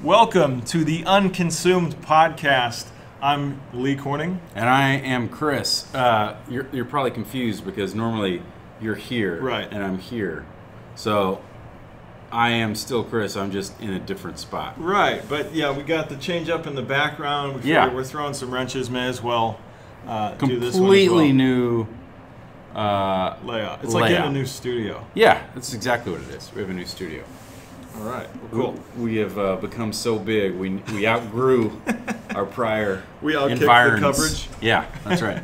Welcome to the Unconsumed podcast. I'm Lee Corning. And I am Chris. You're probably confused because normally you're here, right, and I'm here. So I am still Chris. I'm just in a different spot. Right, but yeah, we got the change up in the background. We're throwing some wrenches. May as well do this one completely new layout. It's like getting a new studio. Yeah, that's exactly what it is. We have a new studio. All right, well, cool. We have become so big. We outgrew our prior outkicked environs. The coverage. Yeah, that's right.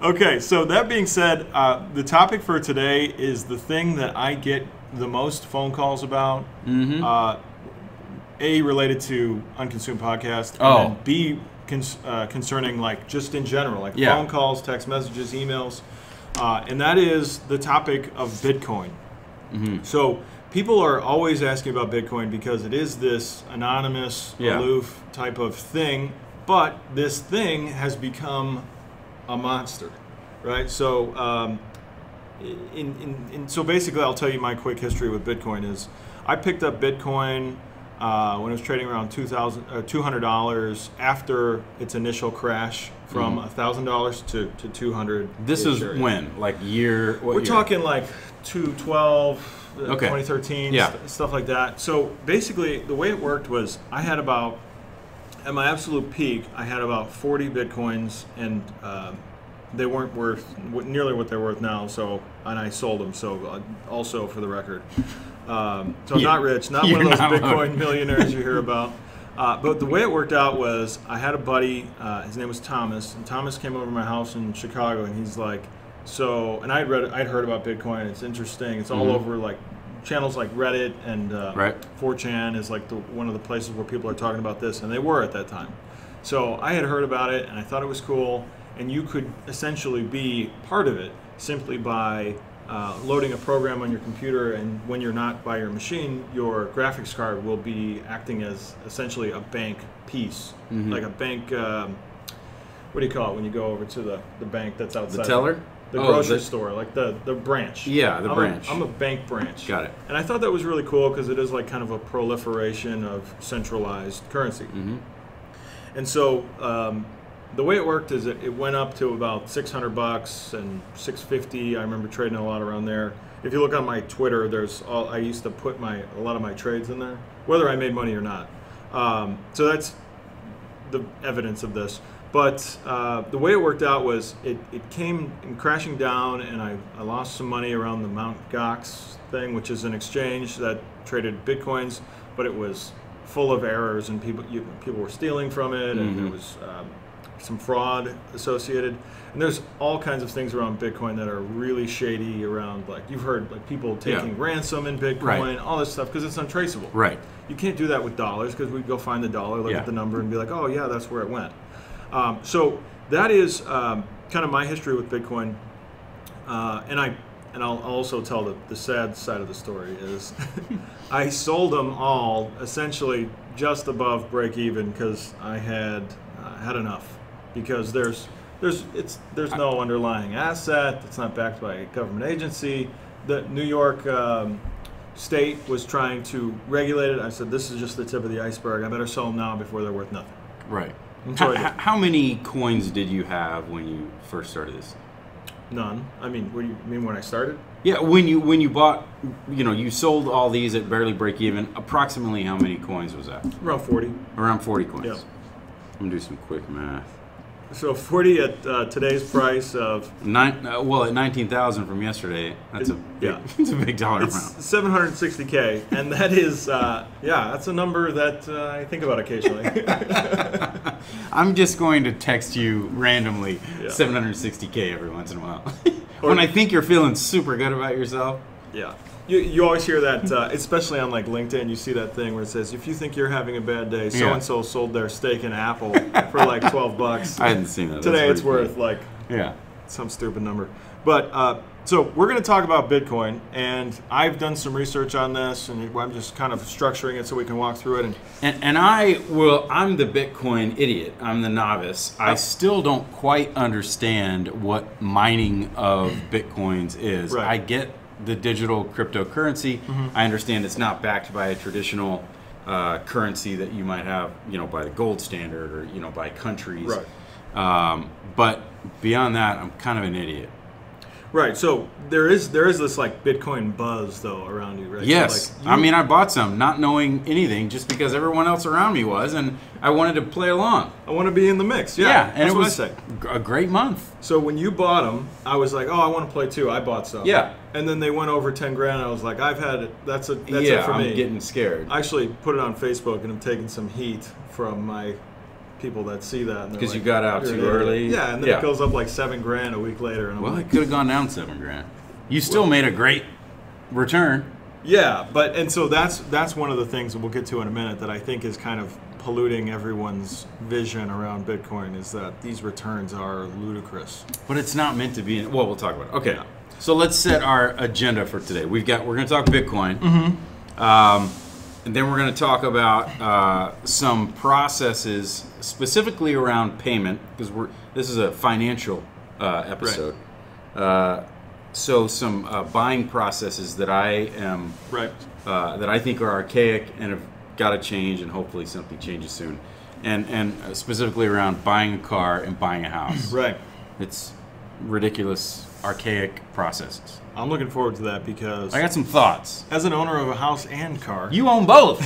Okay, so that being said, the topic for today is the thing that I get the most phone calls about. Mm-hmm. A, related to Unconsumed podcast. Oh. And B, concerning like just in general, like phone calls, text messages, emails. And that is the topic of Bitcoin. Mm-hmm. So people are always asking about Bitcoin because it is this anonymous, aloof type of thing, but this thing has become a monster, right? So, so basically, I'll tell you my quick history with Bitcoin is I picked up Bitcoin when it was trading around $200 after its initial crash from $1,000 to $200. This is when, like year? We're talking like 2012. 2013, stuff like that. So basically, the way it worked was I had about, at my absolute peak, I had about 40 Bitcoins, and they weren't worth nearly what they're worth now. So, and I sold them. So, also for the record, so I'm not rich, not one of those Bitcoin millionaires you hear about. But the way it worked out was I had a buddy. His name was Thomas, and Thomas came over to my house in Chicago, and he's like, and I'd heard about Bitcoin. It's interesting. It's all over like channels like Reddit and 4chan is like one of the places where people are talking about this, and they were at that time. So I had heard about it, and I thought it was cool. And you could essentially be part of it simply by loading a program on your computer, and when you're not by your machine, your graphics card will be acting as essentially a bank piece, like a bank. What do you call it when you go over to the bank that's outside? The teller. The grocery store, like the branch. Yeah, the branch. I'm a bank branch. Got it. And I thought that was really cool because it is like kind of a proliferation of centralized currency. And so the way it worked is it went up to about $600 and $650. I remember trading a lot around there. If you look on my Twitter, I used to put a lot of my trades in there, whether I made money or not. So that's the evidence of this. But the way it worked out was it came crashing down, and I lost some money around the Mt. Gox thing, which is an exchange that traded Bitcoins, but it was full of errors, and people were stealing from it, and there was some fraud associated. And there's all kinds of things around Bitcoin that are really shady around, like you've heard, like people taking ransom in Bitcoin, all this stuff, because it's untraceable. Right. You can't do that with dollars, because we'd go find the dollar, look at the number, and be like, oh yeah, that's where it went. So that is kind of my history with Bitcoin, and I'll also tell the sad side of the story is I sold them all essentially just above break even because I had enough, because there's no underlying asset. It's not backed by a government agency. The New York state was trying to regulate it. I said, this is just the tip of the iceberg. I better sell them now before they're worth nothing. Right. How many coins did you have when you first started this? None. I mean, what do you mean when I started? Yeah, when you bought, you sold all these at barely break even. Approximately how many coins was that? Around 40. Around 40 coins. Yeah. I'm gonna do some quick math. So 40 at today's price of at 19,000 from yesterday. That's it's a big dollar amount. It's $760K, and that is that's a number that I think about occasionally. I'm just going to text you randomly $760K every once in a while. Or when I think you're feeling super good about yourself. Yeah. You always hear that, especially on like LinkedIn, you see that thing where it says, if you think you're having a bad day, so-and-so sold their stake in Apple for like $12. I hadn't seen that. Today it's worth like some stupid number. But so we're going to talk about Bitcoin, and I've done some research on this, and I'm just kind of structuring it so we can walk through it. And I'm the Bitcoin idiot. I'm the novice. I still don't quite understand what mining of Bitcoins is. I get the digital cryptocurrency. I understand it's not backed by a traditional currency that you might have, by the gold standard or by countries. Right. But beyond that, I'm kind of an idiot. Right. So there is this like Bitcoin buzz though around you, right? Yes. So, like, I bought some not knowing anything, just because everyone else around me was, and I wanted to play along. I want to be in the mix. Yeah. And it was a great month. So when you bought them, I was like, oh, I want to play too. I bought some. Yeah. And then they went over 10 grand. I was like, I've had it. That's it for me. I'm getting scared. I actually put it on Facebook and I'm taking some heat from my people that see that. Because you got out too early. Yeah, and then it goes up like 7 grand a week later. And it could have gone down 7 grand. You still made a great return. Yeah, and so that's one of the things that we'll get to in a minute that I think is kind of polluting everyone's vision around Bitcoin, is that these returns are ludicrous. But it's not meant to be. We'll talk about it. Okay, so let's set our agenda for today. We're going to talk Bitcoin. Mm-hmm. And then we're going to talk about some processes specifically around payment, because this is a financial episode. Right. So some buying processes that I am that I think are archaic and have got to change, and hopefully something changes soon. And specifically around buying a car and buying a house. Right. It's ridiculous, archaic processes. I'm looking forward to that because I got some thoughts. As an owner of a house and car, you own both.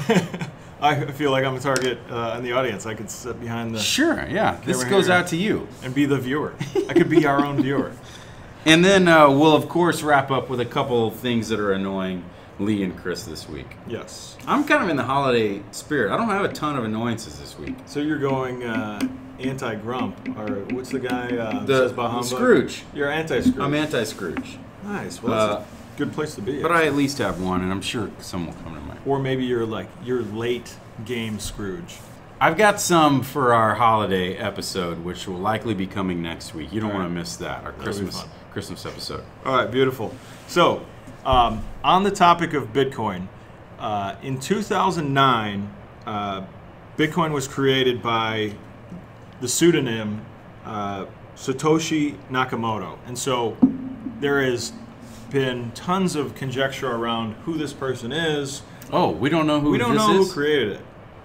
I feel like I'm a target in the audience. I could sit behind the This goes out to you and be the viewer. I could be our own viewer. And then we'll of course wrap up with a couple of things that are annoying Lee and Chris this week. Yes, I'm kind of in the holiday spirit. I don't have a ton of annoyances this week. So you're going anti-Grump, or what's the guy says Bahama? Scrooge. You're anti-Scrooge. I'm anti-Scrooge. Nice. Well, that's a good place to be. But I at least have one, and I'm sure some will come to mind. Or maybe you're late game Scrooge. I've got some for our holiday episode, which will likely be coming next week. You don't want to miss that. Our Christmas episode. All right, beautiful. So, on the topic of Bitcoin, in 2009, Bitcoin was created by the pseudonym Satoshi Nakamoto. And so there has been tons of conjecture around who this person is. Oh, we don't know who this is? We don't know who created it.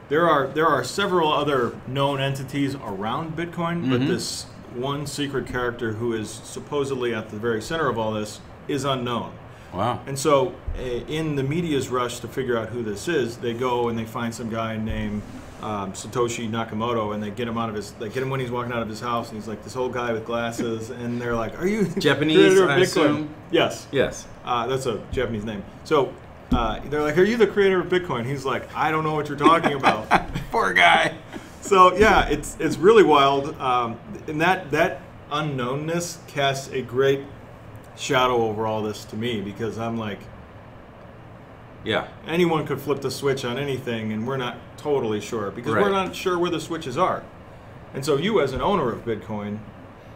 There are several other known entities around Bitcoin, but this one secret character who is supposedly at the very center of all this is unknown. Wow. And so in the media's rush to figure out who this is, they go and they find some guy named Satoshi Nakamoto, and they get him when he's walking out of his house, and he's like this old guy with glasses, and they're like, "Are you Japanese, creator of I Bitcoin?" assume? Yes. That's a Japanese name. So they're like, "Are you the creator of Bitcoin?" He's like, "I don't know what you're talking about." Poor guy. So yeah, it's really wild, and that unknownness casts a great shadow over all this to me, because I'm like, anyone could flip the switch on anything, and we're not totally sure, because we're not sure where the switches are. And so you, as an owner of Bitcoin,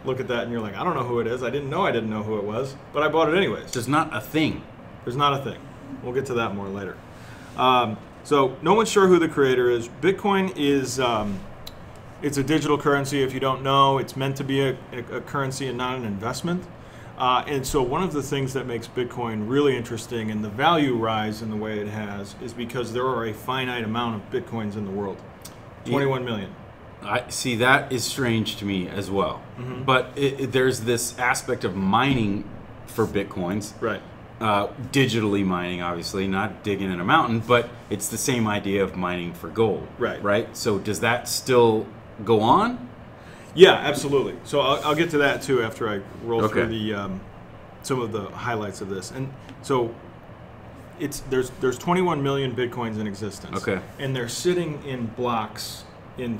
look at that and you're like, I don't know who it is. I didn't know who it was, but I bought it anyways. There's not a thing. There's not a thing. We'll get to that more later. So no one's sure who the creator is. Bitcoin is it's a digital currency. If you don't know, it's meant to be a currency and not an investment. And so one of the things that makes Bitcoin really interesting and the value rise in the way it has is because there are a finite amount of Bitcoins in the world. 21 million. I see, that is strange to me as well. But there's this aspect of mining for Bitcoins. Right. Digitally mining, obviously, not digging in a mountain, but it's the same idea of mining for gold. Right? So does that still go on? Yeah, absolutely. So I'll get to that too after I roll through the some of the highlights of this. And so there's 21 million Bitcoins in existence. Okay. And they're sitting in blocks in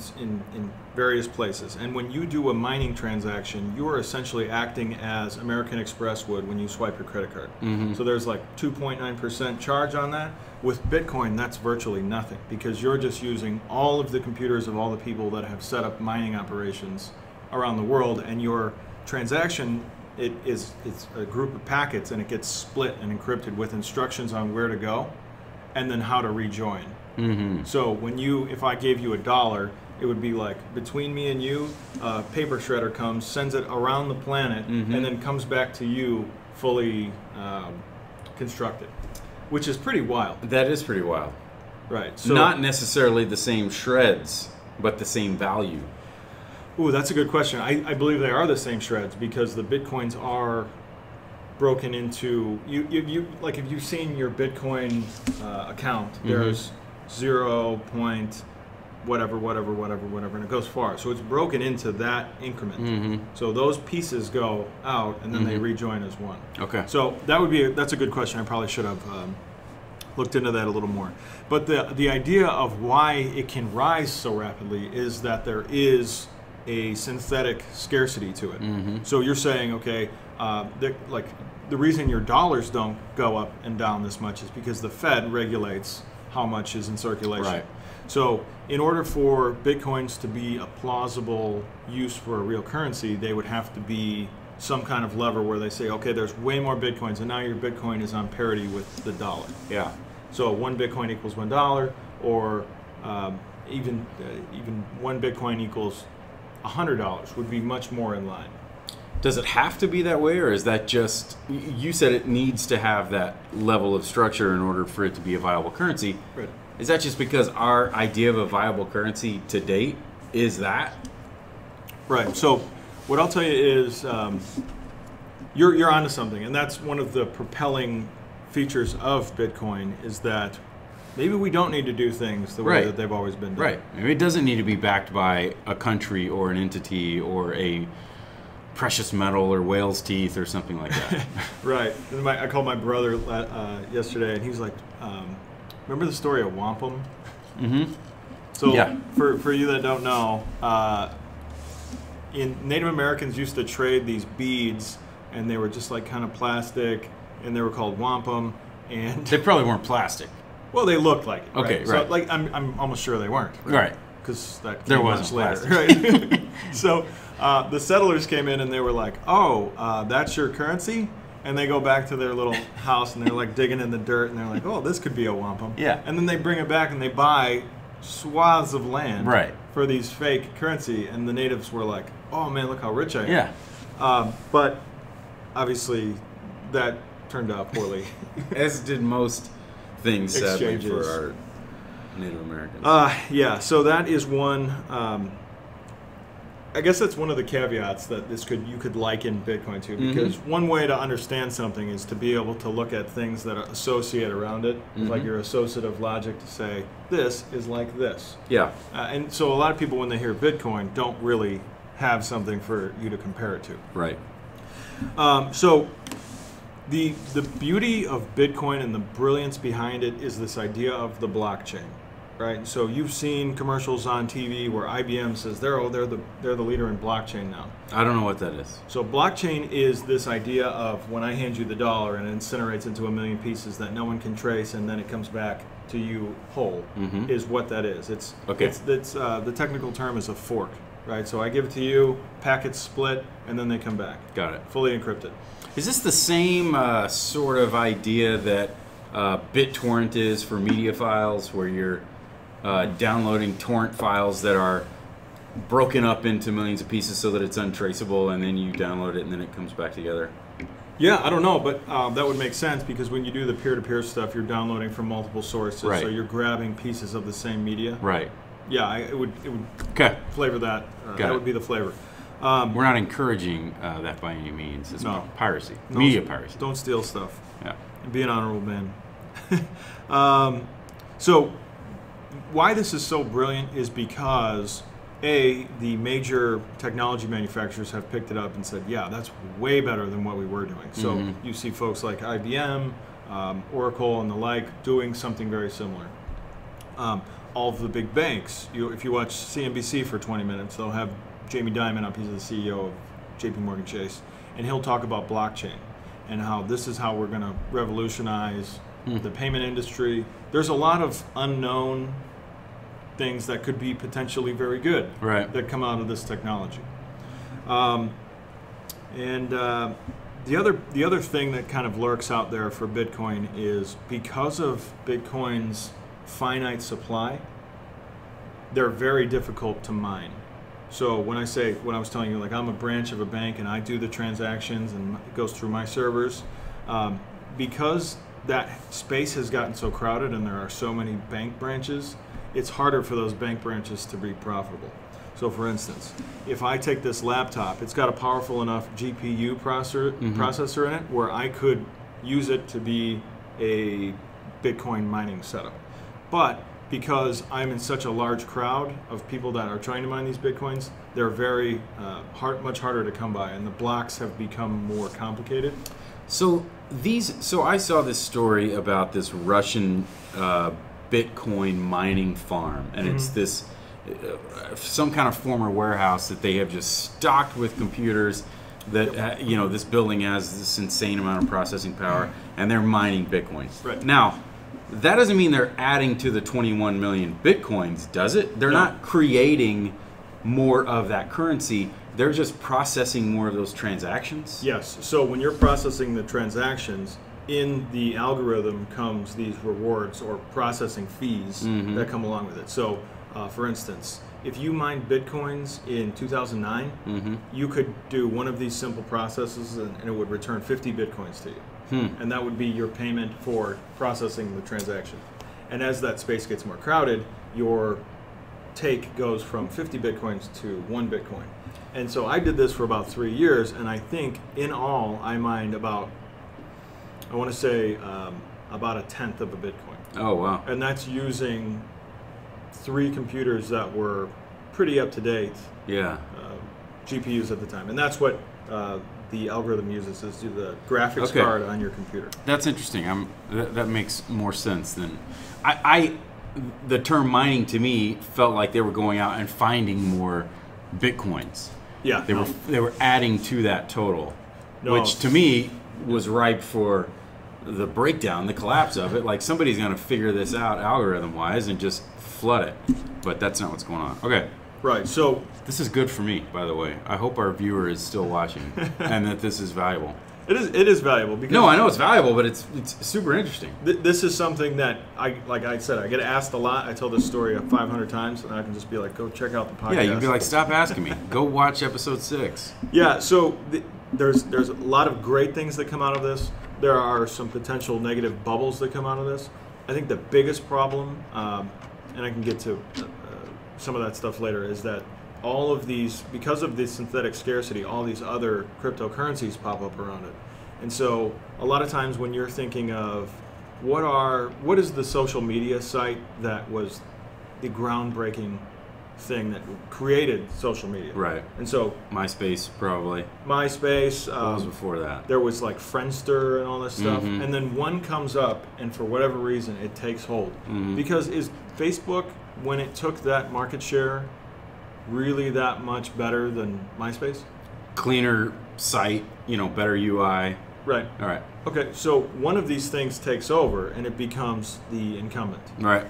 various places. And when you do a mining transaction, you are essentially acting as American Express would when you swipe your credit card. So there's like 2.9% charge on that. With Bitcoin, that's virtually nothing, because you're just using all of the computers of all the people that have set up mining operations around the world, and your transaction, it's a group of packets, and it gets split and encrypted with instructions on where to go and then how to rejoin. So if I gave you $1, it would be like, between me and you, a paper shredder comes, sends it around the planet, and then comes back to you fully constructed, which is pretty wild. That is pretty wild. Right. So not necessarily the same shreds, but the same value. Ooh, that's a good question. I believe they are the same shreds because the Bitcoins are broken into you like if you've seen your Bitcoin account, there's 0. Whatever, and it goes far. So it's broken into that increment. So those pieces go out, and then they rejoin as one. Okay. So that's a good question. I probably should have looked into that a little more. But the idea of why it can rise so rapidly is that there is a synthetic scarcity to it. So you're saying, okay, the reason your dollars don't go up and down this much is because the Fed regulates how much is in circulation. Right. So in order for Bitcoins to be a plausible use for a real currency, they would have to be some kind of lever where they say, okay, there's way more Bitcoins, and now your Bitcoin is on parity with the dollar. Yeah. So 1 Bitcoin equals $1, or even 1 Bitcoin equals $100 would be much more in line. Does it have to be that way, or is that just, you said it needs to have that level of structure in order for it to be a viable currency? Right. Is that just because our idea of a viable currency to date is that? Right. So what I'll tell you is you're onto something, and that's one of the propelling features of Bitcoin is that maybe we don't need to do things the way that they've always been done. Right. Maybe it doesn't need to be backed by a country or an entity or a precious metal or whale's teeth or something like that. Right. I called my brother yesterday, and he's like, remember the story of wampum? So for you that don't know, Native Americans used to trade these beads, and they were just like kind of plastic, and they were called wampum. And they probably weren't plastic. Well, they looked like it. Right? Okay, right. So like I'm almost sure they weren't. Right. Because that there came wasn't much later. plastic. Right. So the settlers came in, and they were like, "Oh, that's your currency." And they go back to their little house, and they're like digging in the dirt, and they're like, "Oh, this could be a wampum." Yeah. And then they bring it back, and they buy swaths of land for these fake currency, and the natives were like, "Oh man, look how rich I am." Yeah. But obviously, that turned out poorly. As did most things, sadly, Exchanges. for our Native Americans. Yeah. So that is one. I guess that's one of the caveats that you could liken Bitcoin to, because one way to understand something is to be able to look at things that are associate around it, like your associative logic to say, this is like this. Yeah. And so a lot of people, when they hear Bitcoin, don't really have something for you to compare it to. Right. So the beauty of Bitcoin and the brilliance behind it is this idea of the blockchain. Right, so you've seen commercials on TV where IBM says they're the leader in blockchain now. I don't know what that is. So blockchain is this idea of when I hand you the dollar and it incinerates into a million pieces that no one can trace, and then it comes back to you whole. Is what that is. It's the technical term is a fork. Right, so I give it to you, packets split, and then they come back. Got it. Fully encrypted. Is this the same sort of idea that BitTorrent is for media files, where you're downloading torrent files that are broken up into millions of pieces so that it's untraceable, and then you download it and then it comes back together? Yeah, I don't know, but that would make sense, because when you do the peer-to-peer stuff, you're downloading from multiple sources, so you're grabbing pieces of the same media. Right. Yeah, it would flavor that. That would be the flavor. We're not encouraging that by any means. It's piracy, media piracy. Don't steal stuff. Yeah. Be an honorable man. So why this is so brilliant is because, A, the major technology manufacturers have picked it up and said, yeah, that's way better than what we were doing. So you see folks like IBM, Oracle, and the like doing something very similar. All of the big banks, if you watch CNBC for 20 minutes, they'll have Jamie Dimon up. He's the CEO of JP Morgan Chase, and he'll talk about blockchain and how this is how we're going to revolutionize the payment industry. There's a lot of unknown things that could be potentially very good that come out of this technology. And the other thing that kind of lurks out there for Bitcoin is, because of Bitcoin's finite supply, they're very difficult to mine. So when I was telling you, like, I'm a branch of a bank and I do the transactions and it goes through my servers, because that space has gotten so crowded and there are so many bank branches, it's harder for those bank branches to be profitable. So for instance, if I take this laptop, it's got a powerful enough GPU processor in it where I could use it to be a Bitcoin mining setup. But because I'm in such a large crowd of people that are trying to mine these Bitcoins, they're very much harder to come by, and the blocks have become more complicated. So I saw this story about this Russian Bitcoin mining farm, and it's this some kind of former warehouse that they have just stocked with computers that this building has this insane amount of processing power, and they're mining Bitcoins. Right. Now, that doesn't mean they're adding to the 21 million Bitcoins, does it? They're not creating more of that currency. They're just processing more of those transactions? Yes. So when you're processing the transactions, in the algorithm comes these rewards or processing fees that come along with it. So, for instance, if you mined Bitcoins in 2009, you could do one of these simple processes and it would return 50 Bitcoins to you. And that would be your payment for processing the transaction. And as that space gets more crowded, your take goes from 50 Bitcoins to 1 Bitcoin. And so I did this for about 3 years, and I think in all I mined about, I want to say about 1/10 of a Bitcoin. Oh, wow. And that's using 3 computers that were pretty up to date. Yeah. GPUs at the time. And that's what the algorithm uses, is the graphics card on your computer. That's interesting. That makes more sense than the term mining to me felt like they were going out and finding more Bitcoins. Yeah. They were adding to that total, which to me was ripe for the breakdown, the collapse of it. Like, somebody's going to figure this out algorithm-wise and just flood it. But that's not what's going on. Okay. Right. So this is good for me, by the way. I hope our viewer is still watching and that this is valuable. It is valuable because no, I know it's valuable, but it's super interesting. This is something that like I said, I get asked a lot. I tell this story 500 times, and I can just be like, go check out the podcast. Yeah, you'd be like, stop asking me. Go watch episode 6. Yeah. So there's a lot of great things that come out of this. There are some potential negative bubbles that come out of this. I think the biggest problem, and I can get to some of that stuff later, is that all of these, because of the synthetic scarcity, all these other cryptocurrencies pop up around it. And so a lot of times when you're thinking of what is the social media site that was the groundbreaking thing that created social media? Right. And so MySpace, probably. MySpace. What was before that? There was like Friendster and all this stuff. And then one comes up, and for whatever reason, it takes hold. Because is Facebook, when it took that market share, really that much better than MySpace? Cleaner site, better UI. Right. All right. Okay, so one of these things takes over and it becomes the incumbent. Right.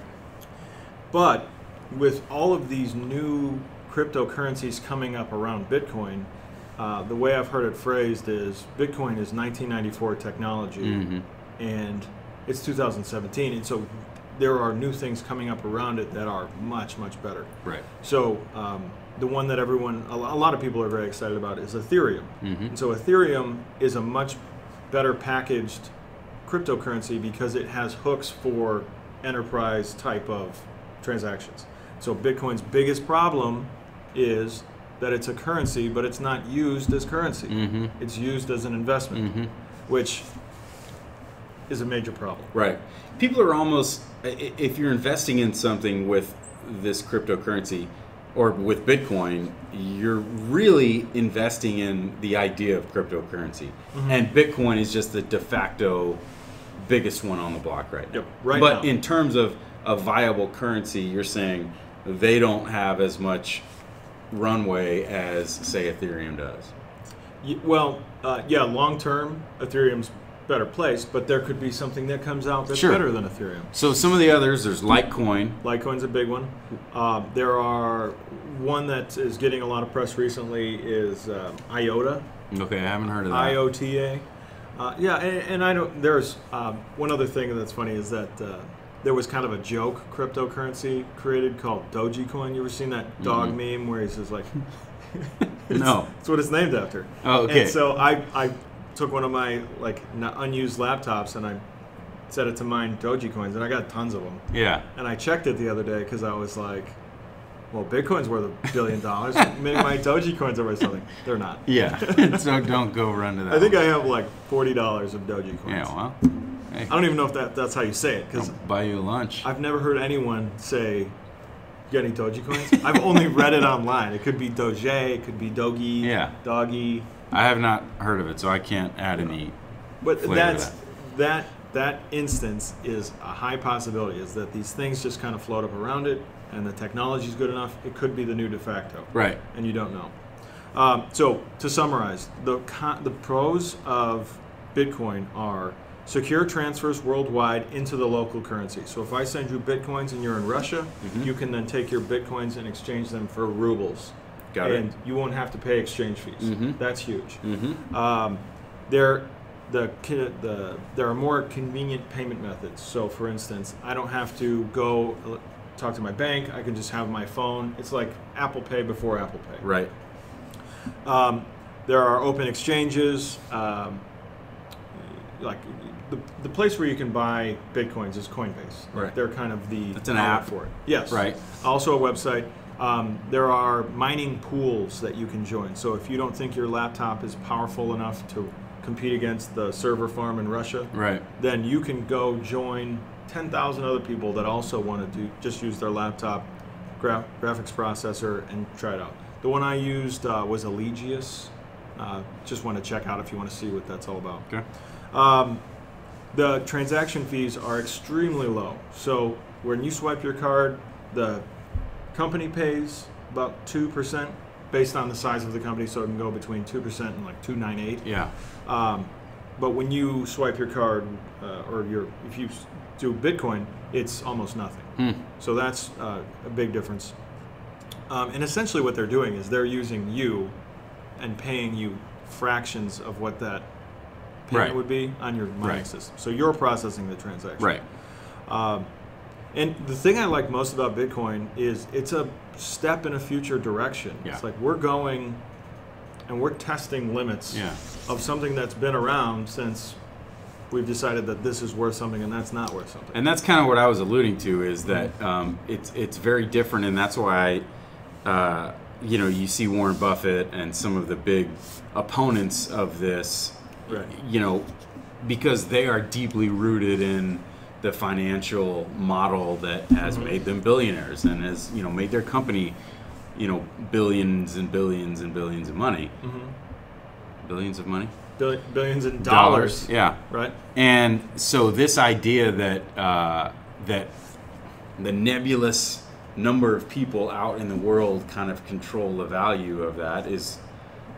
But with all of these new cryptocurrencies coming up around Bitcoin, the way I've heard it phrased is Bitcoin is 1994 technology and it's 2017, and so there are new things coming up around it that are much, much better. Right. So the one that a lot of people are very excited about is Ethereum. And so Ethereum is a much better packaged cryptocurrency because it has hooks for enterprise type of transactions. So Bitcoin's biggest problem is that it's a currency, but it's not used as currency. It's used as an investment, which is a major problem. Right. People are almost, if you're investing in something with this cryptocurrency or with Bitcoin, you're really investing in the idea of cryptocurrency. And Bitcoin is just the de facto biggest one on the block right now. Yep, right but now. In terms of a viable currency, you're saying they don't have as much runway as, say, Ethereum does. Well, yeah, long term, Ethereum's better place, but there could be something that comes out that's Sure. better than Ethereum. So some of the others, there's Litecoin. Litecoin's a big one. There are one that is getting a lot of press recently is IOTA. Okay, I haven't heard of that. IOTA. Yeah, and I don't. There's one other thing that's funny is that there was kind of a joke cryptocurrency created called Dogecoin. You ever seen that dog meme where he says like? No. It's what it's named after. Oh, okay. And so I took one of my unused laptops and I set it to mine Dogecoins, and I got tons of them. Yeah. And I checked it the other day because I was like, well, Bitcoin's worth $1 billion. Maybe my Dogecoins are worth something. They're not. Yeah. So don't go run to that. I think I have like $40 of Dogecoins. Yeah, well. Hey. I don't even know if that's how you say it. Because buy you lunch. I've never heard anyone say, you got any Dogecoins? I've only read it online. It could be Doge, it could be Dogie, Doggy. I have not heard of it, so I can't add any But that instance is a high possibility, is that these things just kind of float up around it, and the technology is good enough, it could be the new de facto. Right. And you don't know. So to summarize, the pros of Bitcoin are secure transfers worldwide into the local currency. So if I send you Bitcoins and you're in Russia, you can then take your Bitcoins and exchange them for rubles. Got it. And you won't have to pay exchange fees. That's huge. There are more convenient payment methods. So for instance, I don't have to go talk to my bank. I can just have my phone. It's like Apple Pay before Apple Pay. Right. There are open exchanges. Like the place where you can buy Bitcoins is Coinbase. Right. They're kind of the It's an app for it. Yes. Right. Also a website. There are mining pools that you can join. So if you don't think your laptop is powerful enough to compete against the server farm in Russia, right, then you can go join 10,000 other people that also want to just use their laptop graphics processor and try it out. The one I used was Allegius. Just want to check out if you want to see what that's all about. Okay. The transaction fees are extremely low. So when you swipe your card, the company pays about 2% based on the size of the company, so it can go between 2% and like 2.98. Yeah. But when you swipe your card, if you do Bitcoin, it's almost nothing. So that's a big difference. And essentially what they're doing is they're using you and paying you fractions of what that payment would be on your mining system. So you're processing the transaction. Right. And the thing I like most about Bitcoin is it's a step in a future direction. Yeah. It's like we're going and we're testing limits of something that's been around since we've decided that this is worth something and that's not worth something. And that's kind of what I was alluding to, is that it's very different, and that's why you see Warren Buffett and some of the big opponents of this, because they are deeply rooted in the financial model that has made them billionaires and has made their company billions and billions and billions of money. Billions of money? Billions in dollars. Yeah. Right. And so this idea that that the nebulous number of people out in the world kind of control the value of that is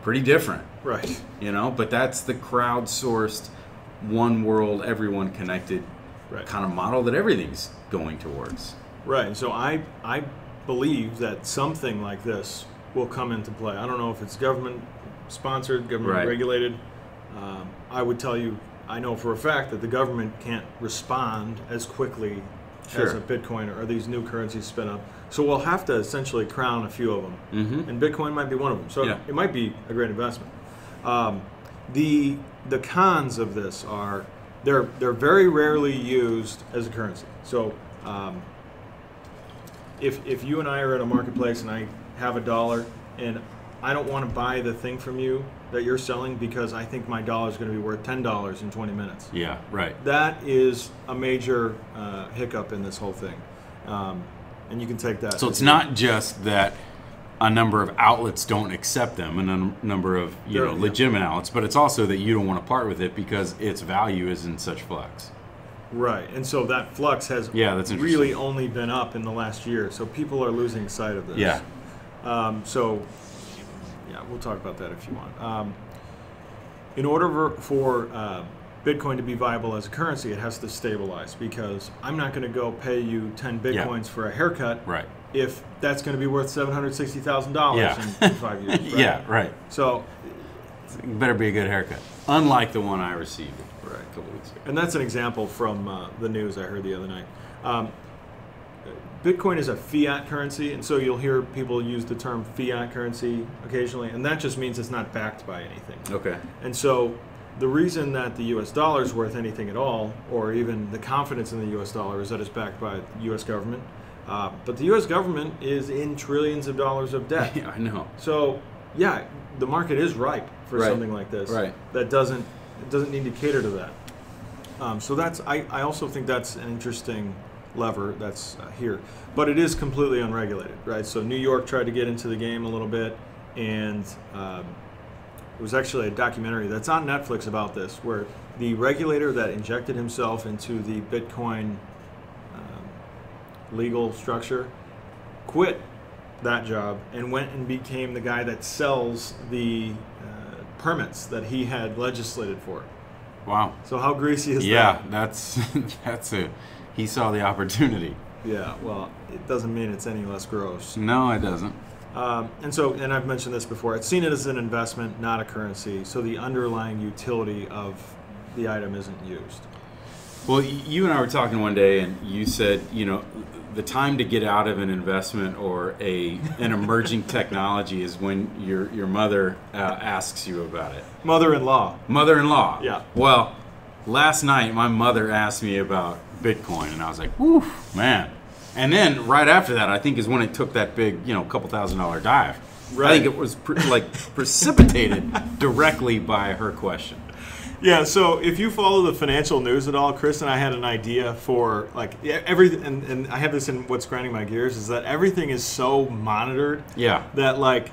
pretty different. Right. But that's the crowdsourced, one world, everyone connected kind of model that everything's going towards. Right. And so I believe that something like this will come into play. I don't know if it's government sponsored, government regulated. I would tell you, I know for a fact that the government can't respond as quickly as a Bitcoin or these new currencies spin up. So we'll have to essentially crown a few of them. And Bitcoin might be one of them. So it might be a great investment. The cons of this are they're very rarely used as a currency. So if you and I are at a marketplace and I have $1 and I don't want to buy the thing from you that you're selling because I think my dollar is going to be worth $10 in 20 minutes. Yeah, right. That is a major hiccup in this whole thing. And you can take that. So it's not just that a number of outlets don't accept them, and a number of legitimate outlets, but it's also that you don't want to part with it because its value is in such flux. Right, and so that flux has that's really only been up in the last year, so people are losing sight of this. Yeah. We'll talk about that if you want. In order for Bitcoin to be viable as a currency, it has to stabilize, because I'm not going to go pay you 10 Bitcoins for a haircut if that's going to be worth $760,000 in 5 years. Right? Yeah, right. So it better be a good haircut, unlike the one I received a couple weeks ago. And that's an example from the news I heard the other night. Bitcoin is a fiat currency, and so you'll hear people use the term fiat currency occasionally, and that just means it's not backed by anything. Okay. And so the reason that the U.S. dollar is worth anything at all, or even the confidence in the U.S. dollar, is that it's backed by the U.S. government. But the U.S. government is in trillions of dollars of debt. Yeah, I know. So, yeah, the market is ripe for something like this. Right. That doesn't need to cater to that. So that's I also think that's an interesting lever that's here, but it is completely unregulated, right? So New York tried to get into the game a little bit, and it was actually a documentary that's on Netflix about this, where the regulator that injected himself into the Bitcoin legal structure quit that job and went and became the guy that sells the permits that he had legislated for. Wow. So how greasy is that? Yeah, that's it. He saw the opportunity. Yeah, well, it doesn't mean it's any less gross. No, it doesn't. And I've mentioned this before, it's seen it as an investment, not a currency, so the underlying utility of the item isn't used. Well, you and I were talking one day, and you said, the time to get out of an investment or an emerging technology is when your mother asks you about it. Mother-in-law. Mother-in-law. Yeah. Well, last night my mother asked me about Bitcoin, and I was like, whew, man. And then right after that, I think is when it took that big, couple $1,000 dive. Right. I think it was precipitated directly by her question. Yeah, so if you follow the financial news at all, Chris and I had an idea for everything, and I have this in what's grinding my gears, is that everything is so monitored. Yeah. That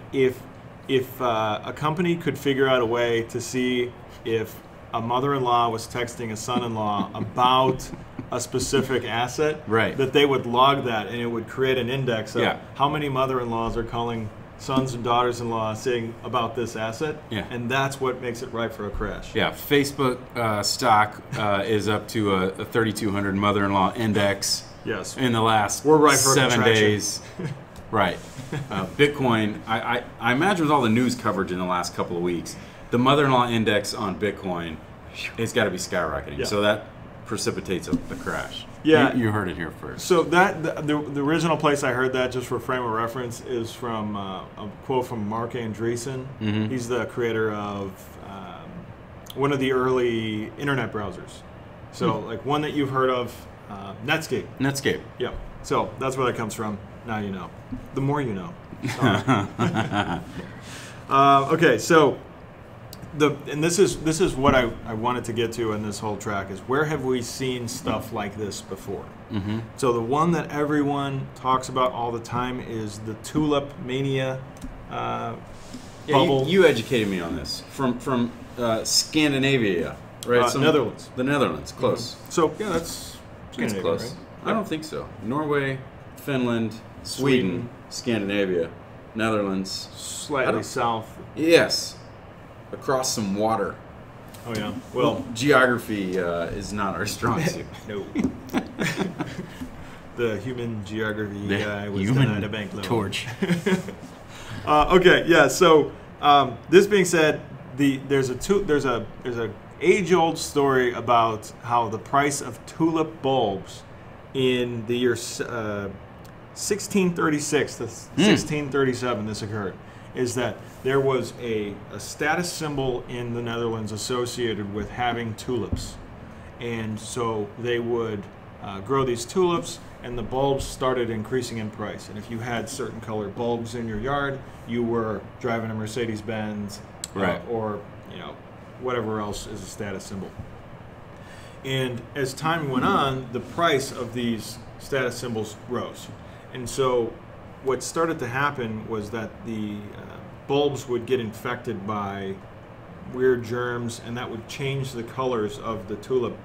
if a company could figure out a way to see if a mother-in-law was texting a son-in-law about a specific asset, right, that they would log that, and it would create an index of how many mother-in-laws are calling sons and daughters-in-law saying about this asset, and that's what makes it ripe for a crash. Yeah, Facebook stock is up to a 3,200 mother-in-law index. Yes. In the last We're ripe for 7 days. Right. Bitcoin, I imagine with all the news coverage in the last couple of weeks, the mother-in-law index on Bitcoin has got to be skyrocketing. Yeah. So that precipitates a crash. Yeah, you heard it here first. So that the original place I heard that, just for frame of reference, is from a quote from Marc Andreessen. Mm-hmm. He's the creator of one of the early internet browsers. So like one that you've heard of, Netscape. Netscape. Yeah. So that's where that comes from. Now you know. The more you know. Okay, so. This is what I wanted to get to in this whole track is where have we seen stuff like this before? Mm-hmm. So the one that everyone talks about all the time is the tulip mania bubble. You educated me on this from Scandinavia, right? Netherlands. The Netherlands, close. Mm-hmm. So yeah, that's close. Right? I don't think so. Norway, Finland, Sweden, Scandinavia, Netherlands, slightly south. Yes. Across some water. Oh yeah. Well, geography is not our strong suit. No. The human geography guy was denied a bank loan. Torch. Okay. Yeah. So this being said, there's a age-old story about how the price of tulip bulbs in the year 1636 to 1637 this occurred. Is that there was a status symbol in the Netherlands associated with having tulips. And so they would grow these tulips, and the bulbs started increasing in price. And if you had certain color bulbs in your yard, you were driving a Mercedes-Benz, right, or whatever else is a status symbol. And as time went on, the price of these status symbols rose. And so what started to happen was that the bulbs would get infected by weird germs, and that would change the colors of the tulip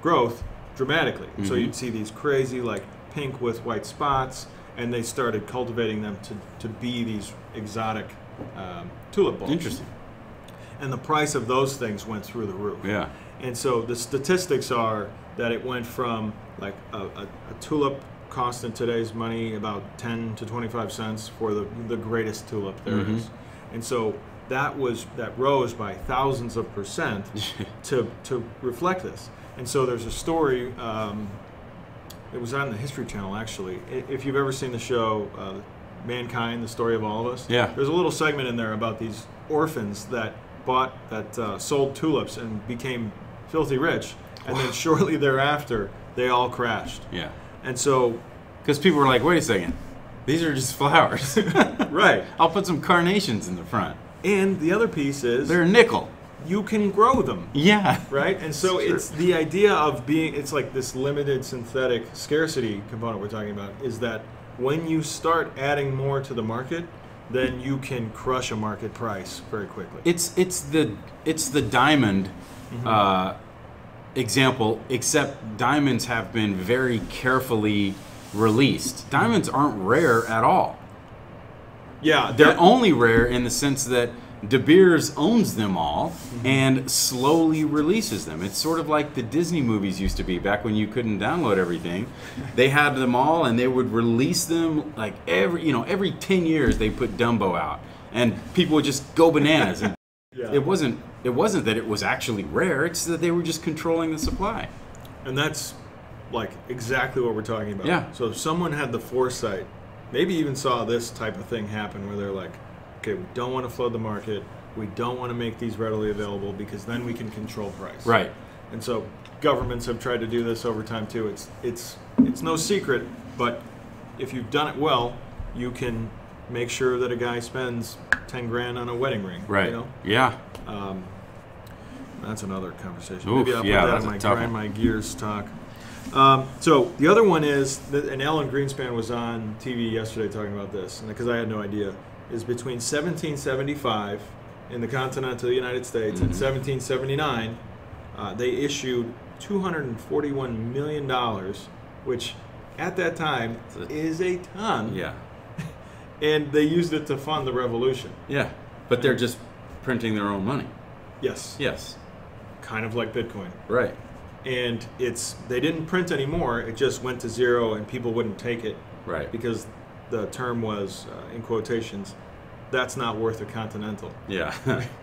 growth dramatically. Mm-hmm. So you'd see these crazy pink with white spots, and they started cultivating them to be these exotic tulip bulbs. Interesting. And the price of those things went through the roof. Yeah. And so the statistics are that it went from a tulip cost in today's money about 10 to 25 cents for the greatest tulip there is. And so that rose by thousands of percent to reflect this. And so there's a story, it was on the History Channel actually. If you've ever seen the show Mankind, the Story of All of Us, yeah, there's a little segment in there about these orphans that sold tulips and became filthy rich, and then shortly thereafter they all crashed. Yeah. And so, because people were like, wait a second, these are just flowers. Right. I'll put some carnations in the front. And the other piece is they're a nickel. You can grow them. Yeah. Right? And so it's the idea of it's like this limited synthetic scarcity component we're talking about, is that when you start adding more to the market, then you can crush a market price very quickly. It's the diamond example, except diamonds have been very carefully released. Diamonds aren't rare at all. Yeah, they're only rare in the sense that De Beers owns them all and slowly releases them. It's sort of like the Disney movies used to be back when you couldn't download everything. They had them all and they would release them like every 10 years they put Dumbo out and people would just go bananas. And yeah. It wasn't that it was actually rare, it's that they were just controlling the supply. And that's like exactly what we're talking about. Yeah. So if someone had the foresight, maybe even saw this type of thing happen where they're like, okay, we don't want to flood the market. We don't want to make these readily available because then we can control price. Right. And so governments have tried to do this over time too. It's no secret, but if you've done it well, you can make sure that a guy spends 10 grand on a wedding ring. Right. You know? Yeah. That's another conversation. Oof, Maybe I'll put yeah, that in my grind my gears talk. So the other one is, and Alan Greenspan was on TV yesterday talking about this, and because I had no idea, is between 1775 in the continental United States and 1779, they issued $241 million, which at that time is a ton. Yeah. And they used it to fund the revolution. Yeah. But they're just printing their own money. Yes. Yes. Kind of like Bitcoin. Right. And they didn't print anymore, it just went to zero and people wouldn't take it. Right. Because the term was, in quotations, that's not worth a Continental. Yeah.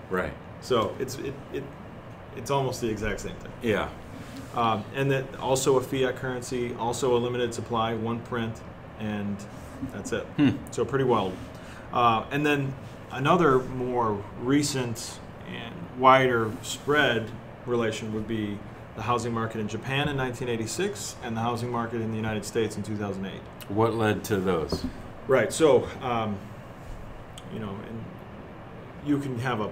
Right. So it's almost the exact same thing. Yeah. And then also a fiat currency, also a limited supply, one print, and that's it. So pretty wild. And then another more recent and wider spread relation would be the housing market in Japan in 1986 and the housing market in the United States in 2008. What led to those? Right. So, and you can have a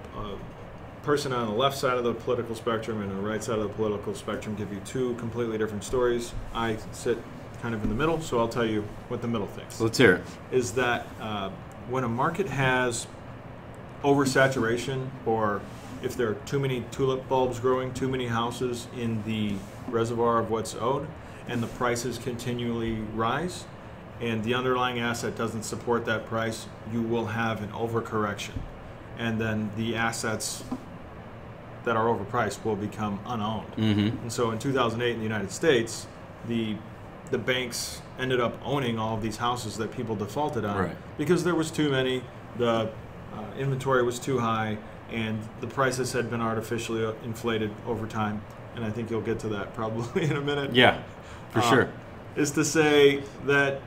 person on the left side of the political spectrum and the right side of the political spectrum give you two completely different stories. I sit kind of in the middle, so I'll tell you what the middle thinks. Let's hear it. Is that when a market has oversaturation, or if there are too many tulip bulbs growing, too many houses in the reservoir of what's owed, and the prices continually rise, and the underlying asset doesn't support that price, you will have an overcorrection. And then the assets that are overpriced will become unowned. And so in 2008 in the United States, the banks ended up owning all of these houses that people defaulted on because there was too many, the inventory was too high, and the prices had been artificially inflated over time. And I think you'll get to that probably in a minute. Yeah, for sure. Is to say that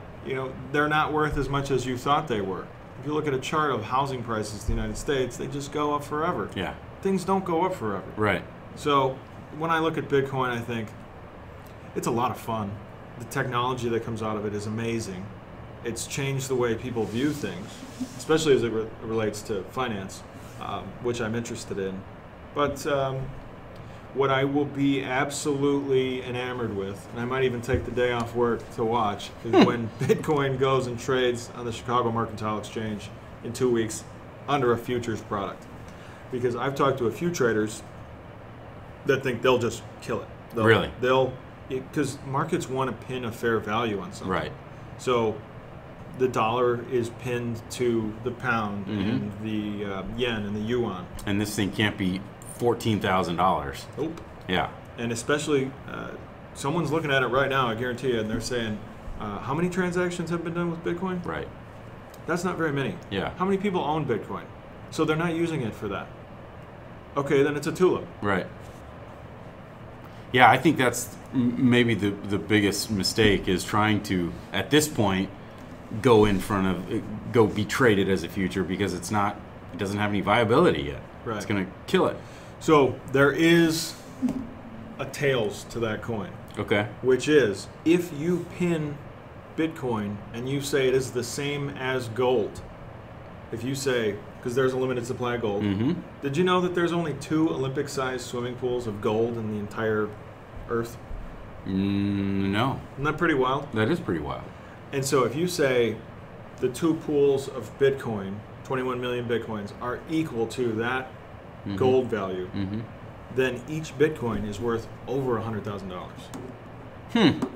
they're not worth as much as you thought they were. If you look at a chart of housing prices in the United States, they just go up forever. Yeah. Things don't go up forever. Right. So when I look at Bitcoin, I think it's a lot of fun. The technology that comes out of it is amazing. It's changed the way people view things, especially as it relates to finance, which I'm interested in. But what I will be absolutely enamored with, and I might even take the day off work to watch, is when Bitcoin goes and trades on the Chicago Mercantile Exchange in 2 weeks under a futures product. Because I've talked to a few traders that think they'll just kill it. Really? Because markets want to pin a fair value on something. Right. So the dollar is pinned to the pound and the yen and the yuan. And this thing can't be $14,000. Nope. Yeah. And especially, someone's looking at it right now, I guarantee you, and they're saying, how many transactions have been done with Bitcoin? Right. That's not very many. Yeah. How many people own Bitcoin? So they're not using it for that. Okay, then it's a tulip. Right. Yeah, I think that's maybe the biggest mistake is trying to, at this point, go be traded as a future, because it's not it doesn't have any viability yet. Right. It's going to kill it. So there is a tails to that coin. Okay. Which is, if you pin Bitcoin and you say it is the same as gold, if you say, because there's a limited supply of gold, did you know that there's only 2 Olympic-sized swimming pools of gold in the entire Earth? No. Isn't that pretty wild? That is pretty wild. And so if you say the 2 pools of Bitcoin, 21 million Bitcoins, are equal to that gold value, then each Bitcoin is worth over $100,000.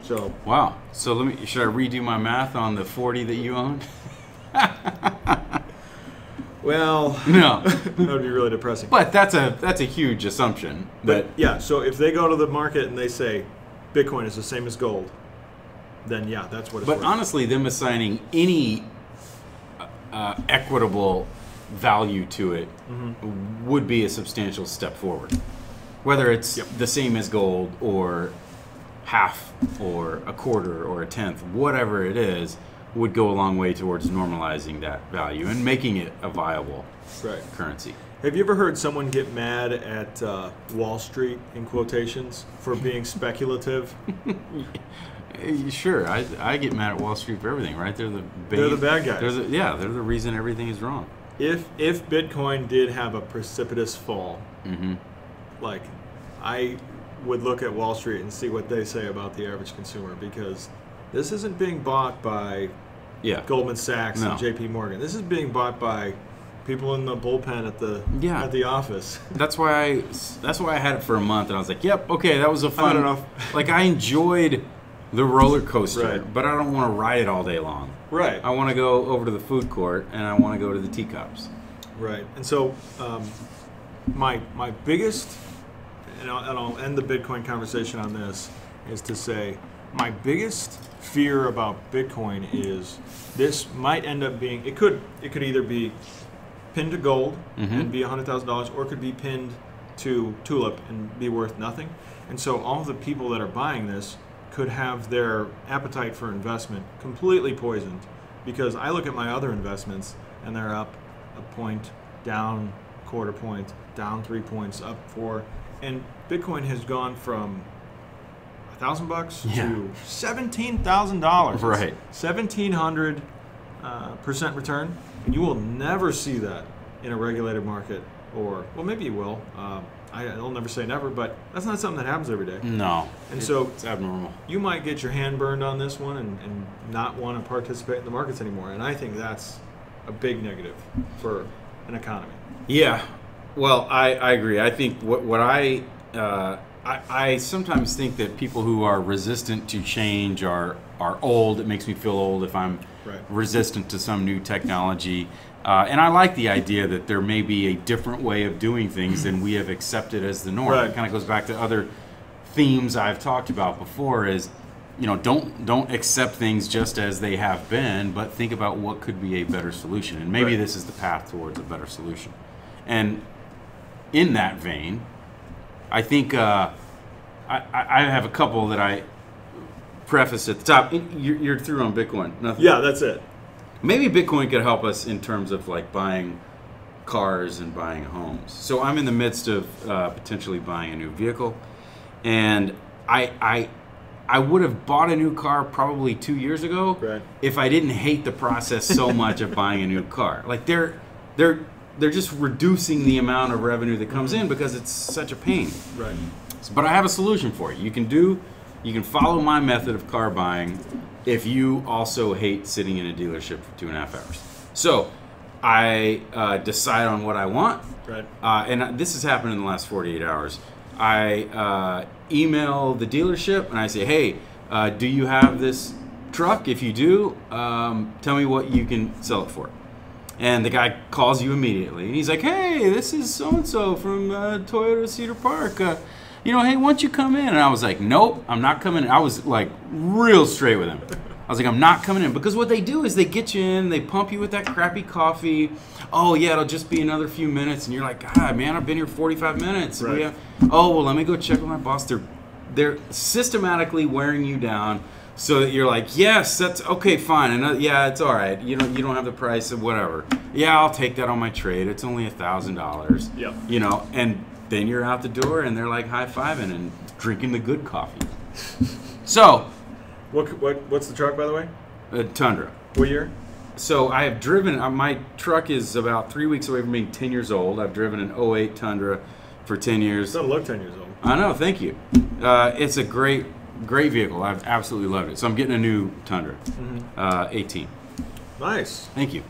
So wow. So should I redo my math on the 40 that you own? Well, no, that would be really depressing. But that's a huge assumption. But yeah, so if they go to the market and they say Bitcoin is the same as gold, then yeah, that's what it's worth. But honestly, them assigning any equitable value to it would be a substantial step forward. Whether it's the same as gold or half or a quarter or a tenth, whatever it is, would go a long way towards normalizing that value and making it a viable currency. Have you ever heard someone get mad at Wall Street, in quotations, for being speculative? Sure, I get mad at Wall Street for everything, right? They're the bad guys. They're the reason everything is wrong. If Bitcoin did have a precipitous fall, like, I would look at Wall Street and see what they say about the average consumer, because this isn't being bought by Goldman Sachs and JP Morgan. This is being bought by people in the bullpen at the office. That's why I had it for a month, and I was like, "Yep, okay, that was a fun." I don't know. Like, I enjoyed the roller coaster, but I don't want to ride it all day long. Right. I want to go over to the food court, and I want to go to the teacups. Right. And so, my biggest, and I'll end the Bitcoin conversation on this, is to say my biggest fear about Bitcoin is this might end up being, it could either be pinned to gold and be $100,000, or it could be pinned to tulip and be worth nothing. And so all the people that are buying this could have their appetite for investment completely poisoned, because I look at my other investments and they're up a point, down quarter point, down 3 points, up 4, and Bitcoin has gone from $1,000 to $17,000. Right. 1,700% return, and you will never see that in a regulated market, or well, maybe you will. I'll never say never, but that's not something that happens every day. No. And so it's abnormal. You might get your hand burned on this one and not want to participate in the markets anymore. And I think that's a big negative for an economy. Yeah. Well, I agree. I think what I sometimes think that people who are resistant to change are old. It makes me feel old if I'm resistant to some new technology. And I like the idea that there may be a different way of doing things than we have accepted as the norm. It kind of goes back to other themes I've talked about before, is, you know, don't accept things just as they have been, but think about what could be a better solution. And maybe this is the path towards a better solution. And in that vein, I think I have a couple that I prefaced at the top. You're through on Bitcoin. Nothing. Yeah, that's it. Maybe Bitcoin could help us in terms of like buying cars and buying homes. So I'm in the midst of potentially buying a new vehicle, and I would have bought a new car probably 2 years ago if I didn't hate the process so much of buying a new car. Like they're just reducing the amount of revenue that comes in because it's such a pain. Right. But I have a solution for you. You can follow my method of car buying if you also hate sitting in a dealership for 2.5 hours. So I decide on what I want. Right. And this has happened in the last 48 hours. I email the dealership and I say, hey, do you have this truck? If you do, tell me what you can sell it for. And the guy calls you immediately. And he's like, hey, this is so-and-so from Toyota Cedar Park. Hey, why don't you come in? And I was like, nope, I'm not coming in. I was like real straight with him. I was like, I'm not coming in. Because what they do is they get you in, they pump you with that crappy coffee. Oh, yeah, it'll just be another few minutes. And you're like, God, man, I've been here 45 minutes. Right. Oh, well, let me go check with my boss. They're systematically wearing you down So you're like, yes, that's okay, fine. And yeah, it's all right. You don't have the price of whatever. Yeah, I'll take that on my trade. It's only $1,000. Yep. You know, and then you're out the door and they're like high-fiving and drinking the good coffee. So, what's the truck, by the way? Tundra. What year? So I have driven. My truck is about 3 weeks away from being 10 years old. I've driven an '08 Tundra for 10 years. It doesn't look 10 years old. I know. Thank you. It's a great vehicle. I've absolutely loved it. So I'm getting a new Tundra, 18. Nice. Thank you.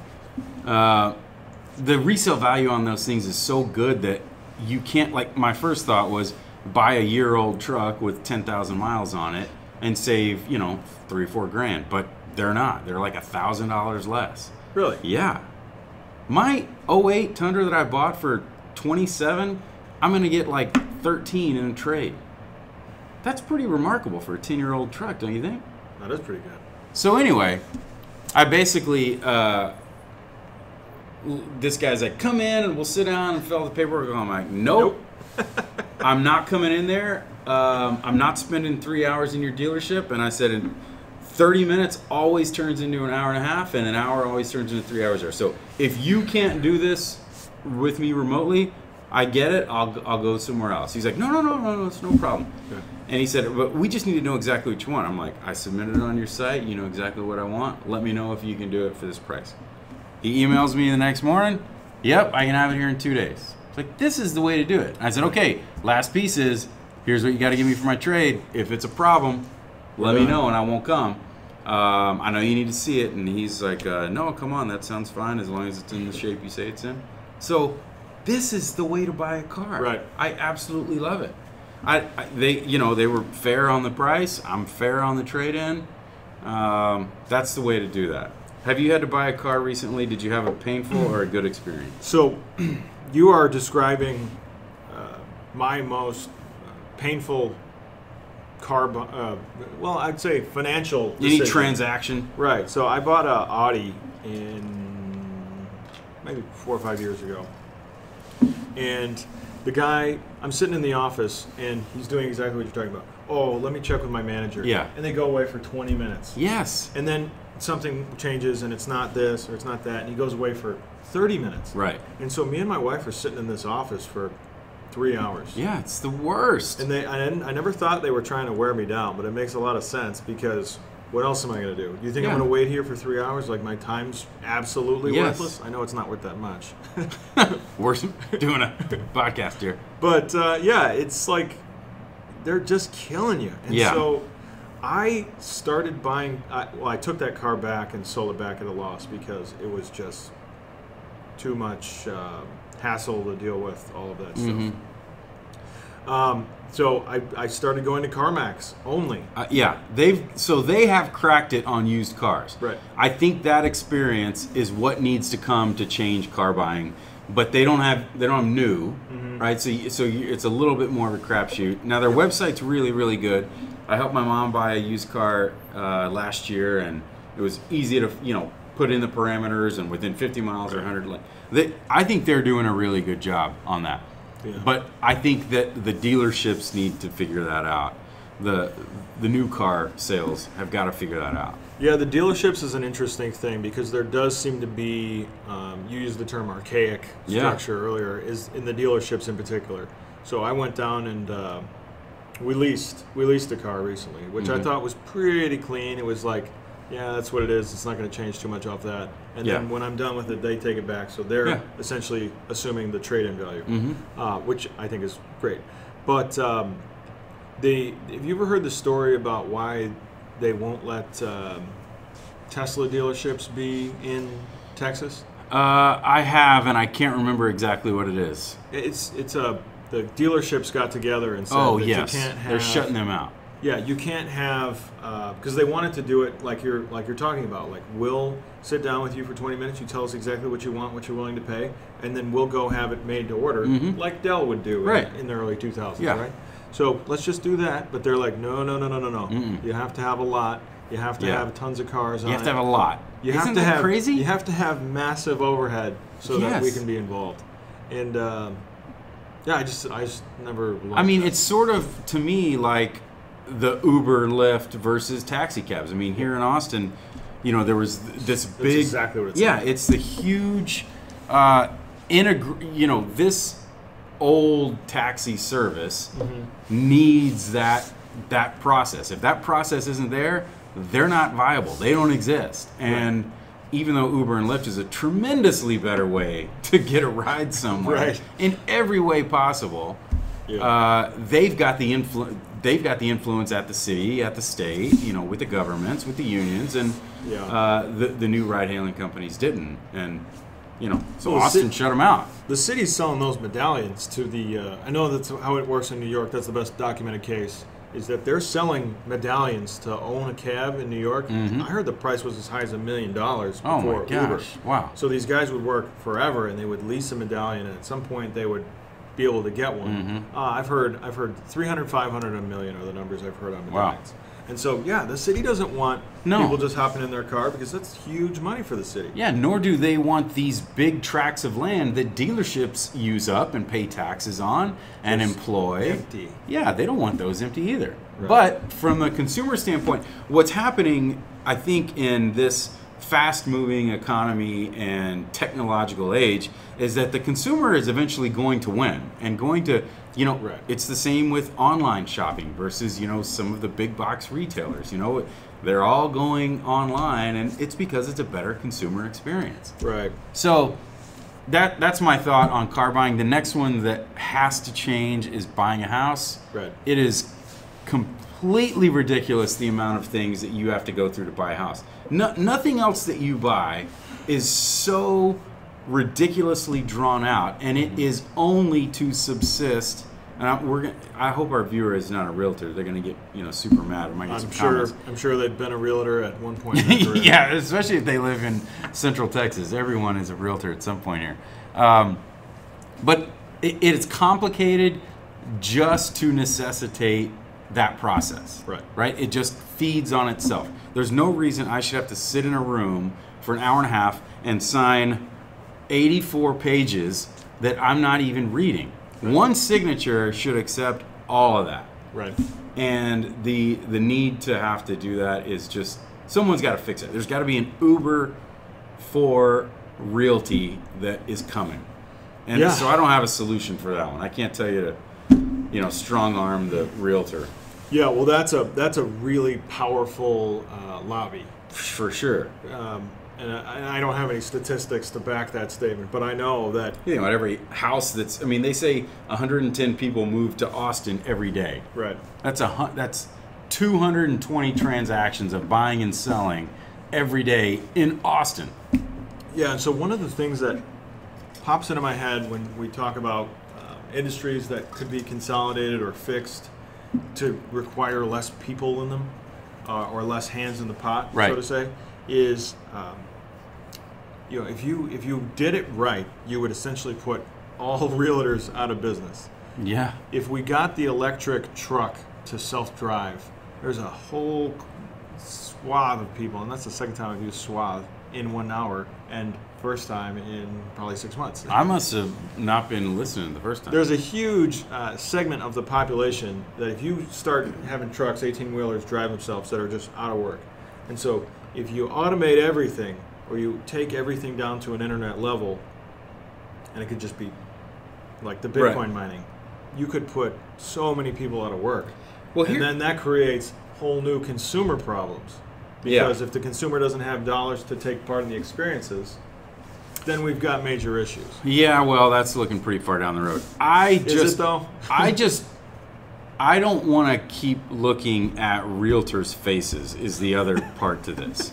The resale value on those things is so good that you can't. Like, my first thought was buy a year-old truck with 10,000 miles on it and save, $3 or $4 grand. But they're not. They're like $1,000 less. Really? Yeah. My '08 Tundra that I bought for 27, I'm gonna get like 13 in a trade. That's pretty remarkable for a 10-year-old truck, don't you think? That is pretty good. So anyway, I basically, this guy's like, come in and we'll sit down and fill out the paperwork. I'm like, nope. I'm not coming in there. I'm not spending 3 hours in your dealership. And I said, 30 minutes always turns into an hour and a half, and an hour always turns into 3 hours there. So if you can't do this with me remotely, I get it. I'll go somewhere else. He's like, no, it's no problem. Okay. And he said, but we just need to know exactly what you want. I'm like, I submitted it on your site. You know exactly what I want. Let me know if you can do it for this price. He emails me the next morning. Yep, I can have it here in 2 days. It's like, this is the way to do it. I said, okay, last piece is, here's what you got to give me for my trade. If it's a problem, let me know and I won't come. I know you need to see it. And he's like, no, come on, that sounds fine as long as it's in the shape you say it's in. So this is the way to buy a car. Right. I absolutely love it. They were fair on the price. I'm fair on the trade-in. That's the way to do that. Have you had to buy a car recently? Did you have a painful or a good experience? So you are describing my most painful car, well, I'd say financial decision. Any transaction? Right. So I bought an Audi in maybe 4 or 5 years ago. And the guy, I'm sitting in the office, and he's doing exactly what you're talking about. Oh, let me check with my manager. Yeah. And they go away for 20 minutes. Yes. And then something changes, and it's not this or it's not that, and he goes away for 30 minutes. Right. And so me and my wife are sitting in this office for 3 hours. Yeah, it's the worst. And I never thought they were trying to wear me down, but it makes a lot of sense because what else am I going to do? Do you think I'm going to wait here for 3 hours? Like, my time's absolutely worthless? I know it's not worth that much. We're doing a podcast here. But, it's like they're just killing you. And so I started buying, I took that car back and sold it back at a loss because it was just too much hassle to deal with all of that stuff. So I started going to CarMax only. They have cracked it on used cars. Right. I think that experience is what needs to come to change car buying, but they don't have new, right? So it's a little bit more of a crapshoot. Now their website's really, really good. I helped my mom buy a used car last year, and it was easy to put in the parameters and within 50 miles or 100. I think they're doing a really good job on that. Yeah. But I think that the dealerships need to figure that out. The new car sales have got to figure that out. Yeah, the dealerships is an interesting thing because there does seem to be, you used the term archaic structure earlier, is in the dealerships in particular. So I went down and we leased a car recently, which I thought was pretty clean. It was like, yeah, that's what it is. It's not going to change too much off that. And then when I'm done with it, they take it back. So they're essentially assuming the trade-in value, which I think is great. But have you ever heard the story about why they won't let Tesla dealerships be in Texas? I have, and I can't remember exactly what it is. The dealerships got together and said that you can't have... They're shutting them out. Yeah, you can't have, because they wanted to do it like you're talking about. Like, we'll sit down with you for 20 minutes. You tell us exactly what you want, what you're willing to pay, and then we'll go have it made to order, like Dell would do in the early 2000s, right? So let's just do that. But they're like, no. You have to have a lot. You have to have tons of cars on it. You have to have a lot. Isn't that crazy? You have to have massive overhead so that we can be involved. And I just never. I mean, it's sort of, to me, like the Uber, Lyft versus taxi cabs. I mean, here in Austin, there was this big. That's exactly what it's like. It's the huge, this old taxi service needs that process. If that process isn't there, they're not viable. They don't exist. And even though Uber and Lyft is a tremendously better way to get a ride somewhere in every way possible, they've got the influence at the city, at the state, with the governments, with the unions, and the new ride-hailing companies didn't. And so Austin shut them out. The city's selling those medallions to the. I know that's how it works in New York. That's the best documented case. Is that they're selling medallions to own a cab in New York. I heard the price was as high as $1 million before Uber. Wow. So these guys would work forever, and they would lease a medallion, and at some point they would be able to get one. I've heard 300, 500, and $1 million are the numbers I've heard on medallions. Wow. And so, the city doesn't want people just hopping in their car because that's huge money for the city. Yeah, nor do they want these big tracts of land that dealerships use up and pay taxes on and employ. Empty. Yeah, they don't want those empty either. Right. But from a consumer standpoint, what's happening, I think, in this fast-moving economy and technological age is that the consumer is eventually going to win and going to, it's the same with online shopping versus, some of the big box retailers. They're all going online, and it's because it's a better consumer experience. Right. So that's my thought on car buying. The next one that has to change is buying a house. Right. It is completely ridiculous the amount of things that you have to go through to buy a house. Nothing else that you buy is so ridiculously drawn out, and it is only to subsist. And I hope our viewer is not a realtor. They're going to get super mad. I'm sure they've been a realtor at one point. Yeah, especially if they live in Central Texas. Everyone is a realtor at some point here. But it's complicated just to necessitate that process. Right? It just feeds on itself. There's no reason I should have to sit in a room for an hour and a half and sign 84 pages that I'm not even reading. One signature should accept all of that. Right. And the need to have to do that is just, someone's got to fix it. There's got to be an Uber for realty that is coming. And so I don't have a solution for that one. I can't tell you to, strong arm the realtor. Yeah, well, that's a really powerful lobby. For sure. And I don't have any statistics to back that statement, but I know that every house they say 110 people move to Austin every day. Right. That's 220 transactions of buying and selling every day in Austin. Yeah, and so one of the things that pops into my head when we talk about industries that could be consolidated or fixed to require less people in them or less hands in the pot, so to say, is if you did it right, you would essentially put all realtors out of business. Yeah. If we got the electric truck to self-drive, there's a whole swath of people, and that's the second time I've used swath in 1 hour, and first time in probably 6 months. I must have not been listening the first time. There's a huge segment of the population that if you start having trucks, 18-wheelers drive themselves that are just out of work. And so if you automate everything, or you take everything down to an internet level, and it could just be like the Bitcoin mining, you could put so many people out of work. Well, and then that creates whole new consumer problems. Because if the consumer doesn't have dollars to take part in the experiences, then we've got major issues. Yeah, well, that's looking pretty far down the road. Is it though? I don't want to keep looking at realtors' faces is the other part to this.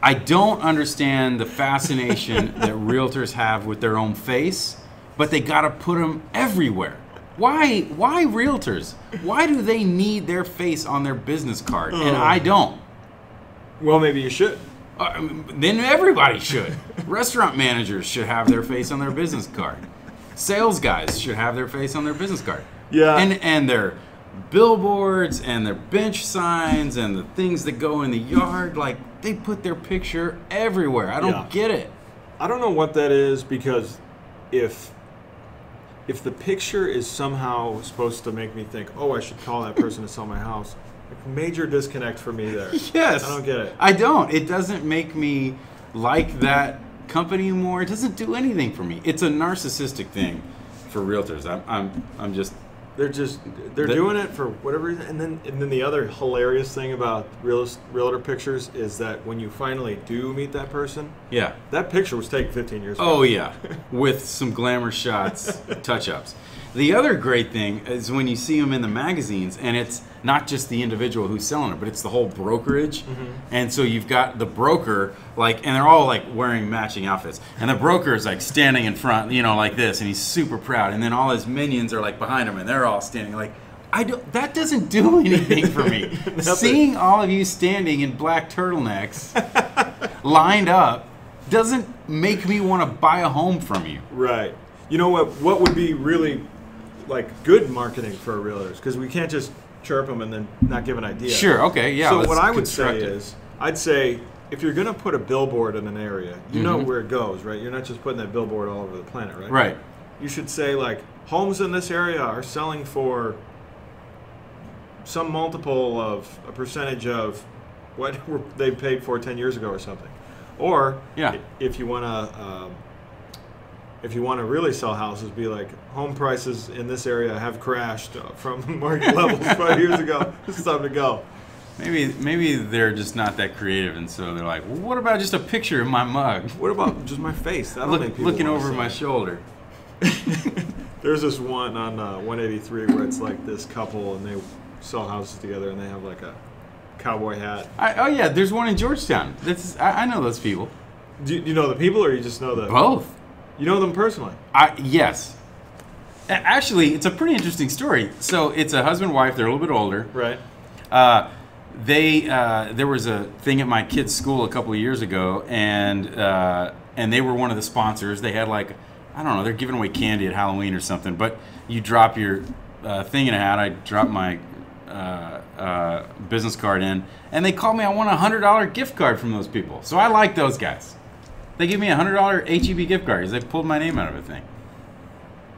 I don't understand the fascination that realtors have with their own face, but they got to put them everywhere. Why realtors? Why do they need their face on their business card and I don't? Well, maybe you should. Then everybody should. Restaurant managers should have their face on their business card. Sales guys should have their face on their business card. Yeah. And their billboards and their bench signs and the things that go in the yard, like they put their picture everywhere. I don't get it. I don't know what that is, because if if the picture is somehow supposed to make me think, oh, I should call that person to sell my house, like, major disconnect for me there. Yes. I don't get it. I don't. It doesn't make me like that company anymore. It doesn't do anything for me. It's a narcissistic thing for realtors. I'm just... They're doing it for whatever reason. And then the other hilarious thing about realtor pictures is that when you finally do meet that person, yeah, that picture was taken 15 years ago. Oh yeah, with some glamour shots, touch-ups. The other great thing is when you see them in the magazines, and it's not just the individual who's selling it, but it's the whole brokerage. And so you've got the broker, like, and they're all like wearing matching outfits, and the broker is like standing in front, you know, like this, and he's super proud, and then all his minions are like behind him, and they're all standing like. That doesn't do anything for me. Seeing all of you standing in black turtlenecks, lined up, doesn't make me want to buy a home from you. Right. You know what would be really like good marketing for realtors, because we can't just chirp them and then not give an idea. Sure. Okay. Yeah. So what I would say is, I'd say if you're going to put a billboard in an area, you know where it goes, right? You're not just putting that billboard all over the planet, right? Right. You should say like, homes in this area are selling for some multiple of a percentage of what they paid for 10 years ago or something. Or if you want to really sell houses, be like, home prices in this area have crashed from market levels 5 years ago. It's time to go. Maybe they're just not that creative, and so they're like, well, what about just a picture of my mug? What about just my face? That'll make people looking over my shoulder. There's this one on 183 where it's like this couple, and they sell houses together, and they have like a cowboy hat. Oh yeah, there's one in Georgetown. I know those people. Do you know the people, or you just know the... Both. You know them personally? Yes. Actually, it's a pretty interesting story. So it's a husband-wife. They're a little bit older. Right. There was a thing at my kid's school a couple of years ago, and they were one of the sponsors. They had like, I don't know, they're giving away candy at Halloween or something. But you drop your thing in a hat. I dropped my business card in, and they called me. I won a $100 gift card from those people. So I like those guys. They gave me a $100 HEB gift card because they pulled my name out of a thing.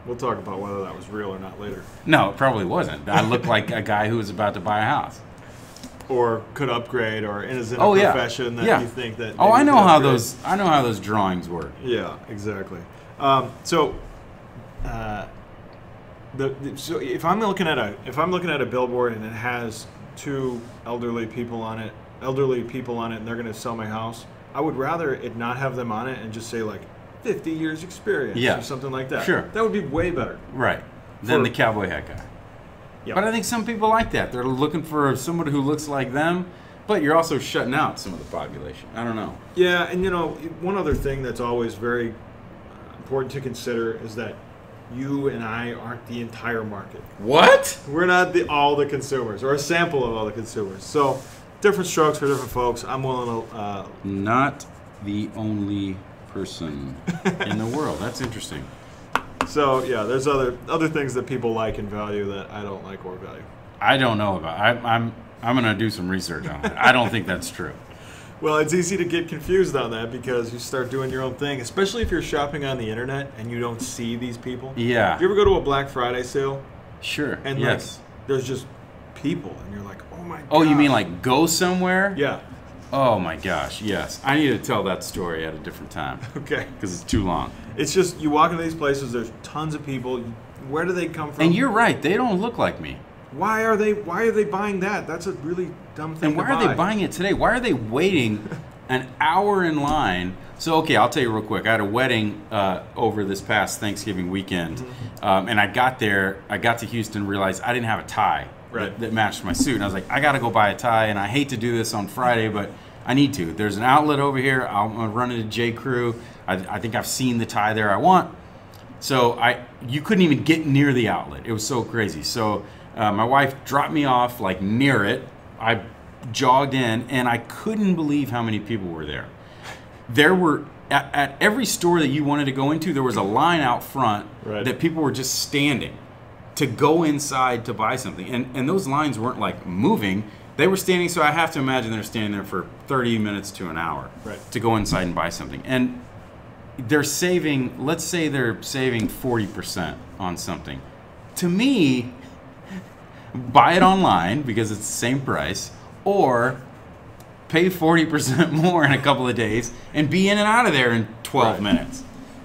We'll talk about whether that was real or not later. No, it probably wasn't. I looked like a guy who was about to buy a house. Or could upgrade, or is in a profession that you think that... Oh, I know how those drawings work. Yeah, exactly. So if I'm looking at a billboard and it has two elderly people on it, and they're going to sell my house, I would rather it not have them on it and just say like 50 years experience or something like that. Sure. That would be way better. Right. Than the cowboy hat guy. Yep. But I think some people like that. They're looking for somebody who looks like them, but you're also shutting out some of the population. I don't know. Yeah, and you know, one other thing that's always very important to consider is that you and I aren't the entire market. What? We're not all the consumers, or a sample of all the consumers. So different strokes for different folks. I'm willing to... Not the only person in the world. That's interesting. So yeah, there's other things that people like and value that I don't like or value. I don't know about. I'm going to do some research on it. I don't think that's true. Well, it's easy to get confused on that because you start doing your own thing, especially if you're shopping on the internet and you don't see these people. Yeah. Do you ever go to a Black Friday sale? Sure. And like, there's just people, and you're like, oh my god. Oh, you mean like go somewhere? Yeah. Oh my gosh, yes. I need to tell that story at a different time. Okay. Because it's too long. It's just, you walk into these places, there's tons of people. Where do they come from? And you're right, they don't look like me. Why are they buying that? That's a really dumb thing to buy. And why are they buying it today? Why are they waiting an hour in line? So, okay, I'll tell you real quick. I had a wedding over this past Thanksgiving weekend. And I got to Houston, realized I didn't have a tie that matched my suit. And I was like, I got to go buy a tie. And I hate to do this on Friday, but I need to. There's an outlet over here. I'm going to run into J. Crew. I think I've seen the tie there I want. So you couldn't even get near the outlet. It was so crazy. So my wife dropped me off like near it. I jogged in, and I couldn't believe how many people were there. There were, at every store that you wanted to go into, there was a line out front that people were just standing to go inside to buy something. And those lines weren't like moving. They were standing, so I have to imagine they're standing there for 30 minutes to an hour to go inside and buy something. And they're saving, let's say they're saving 40% on something. To me, buy it online because it's the same price, or pay 40% more in a couple of days and be in and out of there in 12 minutes.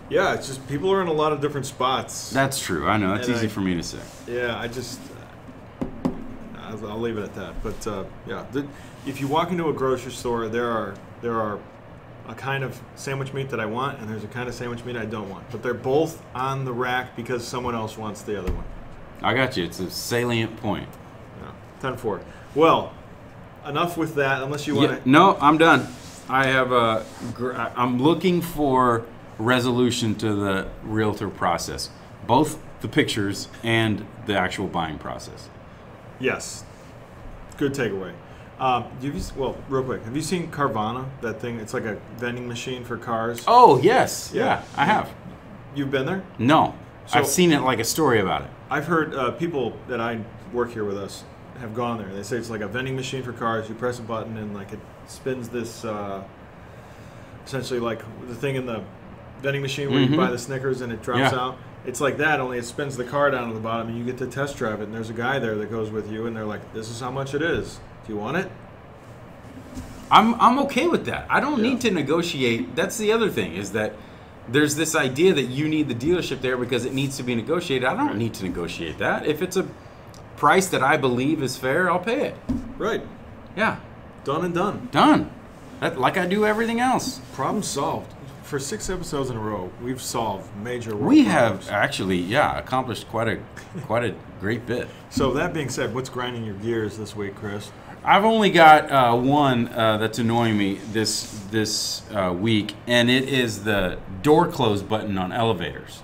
Yeah, it's just people are in a lot of different spots. That's true. I know. That's easy for me to say. Yeah, I'll leave it at that. But yeah, if you walk into a grocery store, there are a kind of sandwich meat that I want, and there's a kind of sandwich meat I don't want. But they're both on the rack because someone else wants the other one. I got you. It's a salient point. Yeah, 10-4. Well, enough with that. Unless you want to. No, I'm done. I have I'm looking for resolution to the realtor process, both the pictures and the actual buying process. Yes, good takeaway. Well, real quick, have you seen Carvana? That thing? It's like a vending machine for cars. Oh yes, yeah, I have. You've been there? No, so, I've seen it like a story about it. I've heard people that I work here with us have gone there. They say it's like a vending machine for cars. You press a button and like it spins this, essentially like the thing in the vending machine where you buy the Snickers and it drops out. It's like that, only it spins the car down to the bottom and you get to test drive it. And there's a guy there that goes with you and they're like, this is how much it is. Do you want it? I'm okay with that. I don't need to negotiate. That's the other thing, is that there's this idea that you need the dealership there because it needs to be negotiated. I don't need to negotiate that. If it's a price that I believe is fair, I'll pay it. Right. Yeah. Done and done. Done. Like I do everything else. Problem solved. For 6 episodes in a row, we've solved major world We problems. have actually, accomplished quite a great bit. So that being said, what's grinding your gears this week, Chris? I've only got one that's annoying me this week, and it is the door close button on elevators.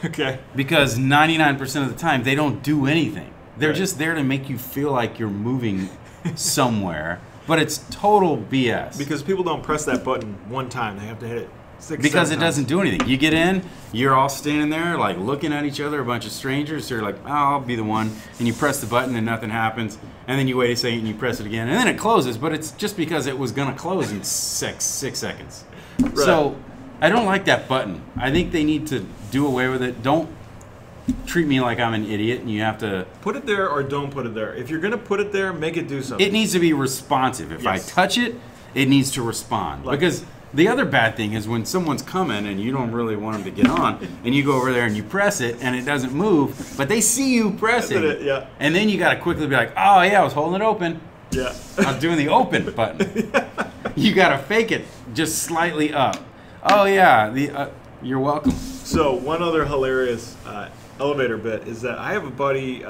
Okay. Because 99% of the time, they don't do anything. They're just there to make you feel like you're moving somewhere, but it's total BS. Because people don't press that button one time. They have to hit it 6 because it times. doesn't do anything. You get in, you're all standing there like looking at each other, a bunch of strangers. So you're like, oh, I'll be the one. And you press the button and nothing happens. And then you wait a second and you press it again. And then it closes, but it's just because it was going to close in six seconds. Right. So I don't like that button. I think they need to do away with it. Don't treat me like I'm an idiot and you have to... Put it there or don't put it there. If you're going to put it there, make it do something. It needs to be responsive. If I touch it, it needs to respond. Because... the other bad thing is when someone's coming and you don't really want them to get on, and you go over there and you press it and it doesn't move, but they see you pressing, and then you got to quickly be like, oh yeah, I was holding it open. Yeah. I was doing the open button. You got to fake it just slightly up. Oh yeah, you're welcome. So one other hilarious elevator bit is that I have a buddy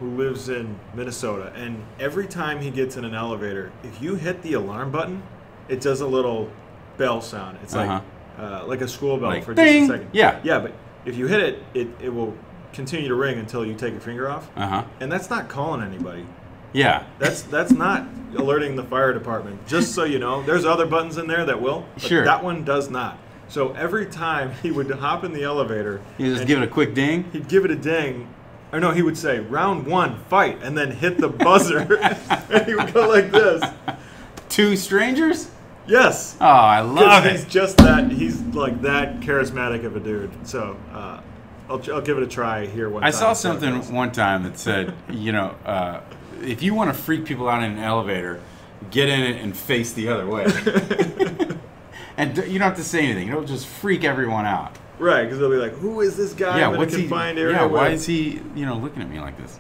who lives in Minnesota, and every time he gets in an elevator, if you hit the alarm button, it does a little bell sound. It's like a school bell, like, for just a second. Yeah. Yeah, but if you hit it, it will continue to ring until you take your finger off. And that's not calling anybody. Yeah. That's not alerting the fire department. Just so you know, there's other buttons in there that will, but that one does not. So every time he would hop in the elevator, you just give it a quick ding. He'd give it a ding. Or no, he would say, "Round 1, fight," and then hit the buzzer, and he would go like this. Two strangers? Yes. Oh, I love it. He's just that. He's like that charismatic of a dude. So I'll give it a try here one time. I saw something one time that said, if you want to freak people out in an elevator, get in it and face the other way. And you don't have to say anything. It'll just freak everyone out. Right, because they'll be like, "Who is this guy in a confined area?" Yeah, why is he, looking at me like this?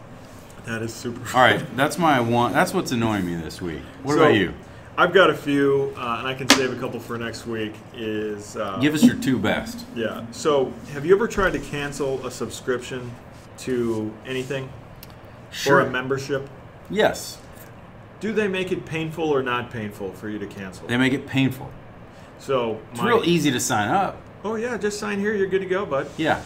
That is super. All right, that's my one. That's what's annoying me this week. What about you? I've got a few, and I can save a couple for next week. Give us your two best. Yeah. So, have you ever tried to cancel a subscription to anything? Sure. Or a membership? Yes. Do they make it painful or not painful for you to cancel? They make it painful. So it's real easy to sign up. Oh yeah, just sign here. You're good to go, bud. Yeah.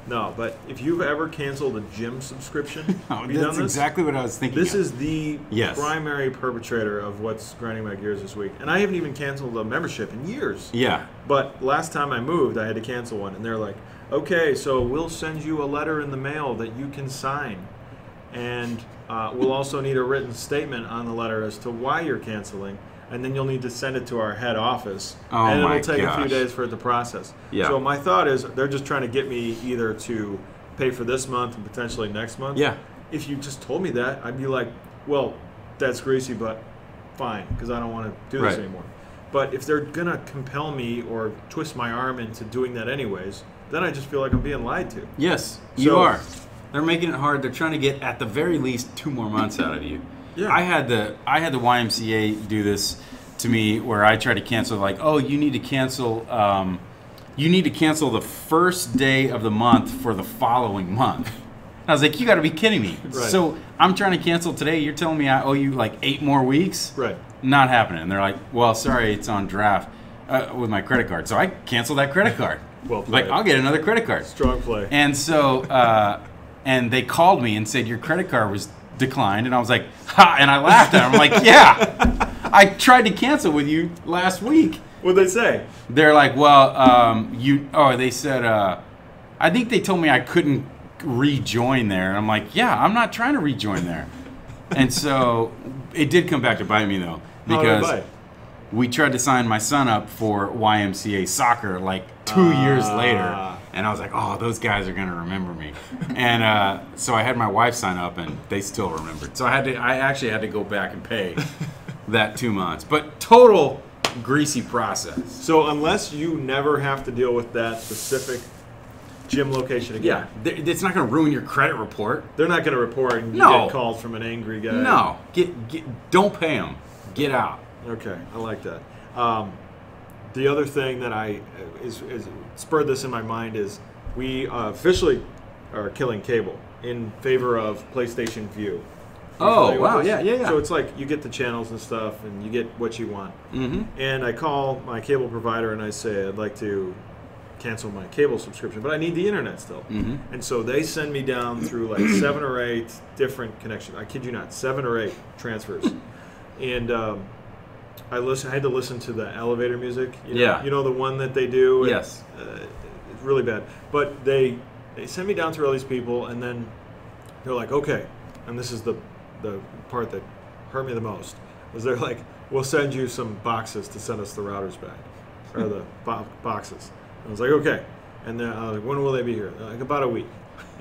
No, but if you've ever canceled a gym subscription, that's exactly what I was thinking. This is the primary perpetrator of what's grinding my gears this week. And I haven't even canceled a membership in years. Yeah. But last time I moved, I had to cancel one. And they're like, okay, so we'll send you a letter in the mail that you can sign. And we'll also need a written statement on the letter as to why you're canceling. and then you'll need to send it to our head office, Oh and my it'll take a few gosh. days for it to process. Yeah. So my thought is they're just trying to get me either to pay for this month and potentially next month. Yeah. If you just told me that, I'd be like, well, that's greasy, but fine, because I don't want to do this Right. anymore. But if they're going to compel me or twist my arm into doing that anyways, then I just feel like I'm being lied to. Yes, you So- are. They're making it hard. They're trying to get at the very least 2 more months out of you. Yeah. I had the YMCA do this to me where I tried to cancel, like, oh, you need to cancel the first day of the month for the following month. I was like, you got to be kidding me. Right. So I'm trying to cancel today. You're telling me I owe you like 8 more weeks? Right. Not happening. And they're like, well, sorry, it's on draft with my credit card. So I canceled that credit card. Well played. Like, I'll get another credit card. Strong play. And so, and they called me and said, your credit card was declined. And I was like, ha, and I laughed at them. I'm like, yeah, I tried to cancel with you last week. What'd they say? They're like, well, they said, I think they told me I couldn't rejoin there. And I'm like, yeah, I'm not trying to rejoin there. And so it did come back to bite me, though, How did it because bite? we tried to sign my son up for YMCA soccer like 2 years later. And I was like, oh, those guys are going to remember me. And so I had my wife sign up, and they still remembered. So I actually had to go back and pay that 2 months. But total greasy process. So unless you never have to deal with that specific gym location again, It's not going to ruin your credit report. they're not going to report and you No. get called from an angry guy. No. Don't pay them. Get out. Okay, I like that. The other thing that is spurred this in my mind is we officially are killing cable in favor of PlayStation View. You Oh, familiar with wow, this? yeah. So it's like you get the channels and stuff, and you get what you want. Mm-hmm. And I call my cable provider and I say I'd like to cancel my cable subscription, but I need the internet still. Mm-hmm. And so they send me down through like 7 or 8 different connections. I kid you not, 7 or 8 transfers. And I had to listen to the elevator music. You know the one that they do. Yes. It's really bad. But they send me down through all these people, and then they're like, okay, and this is the part that hurt me the most, was they're like, we'll send you some boxes to send us the routers back, or the boxes. I was like, okay. And then I was like, when will they be here? They're like, about a week.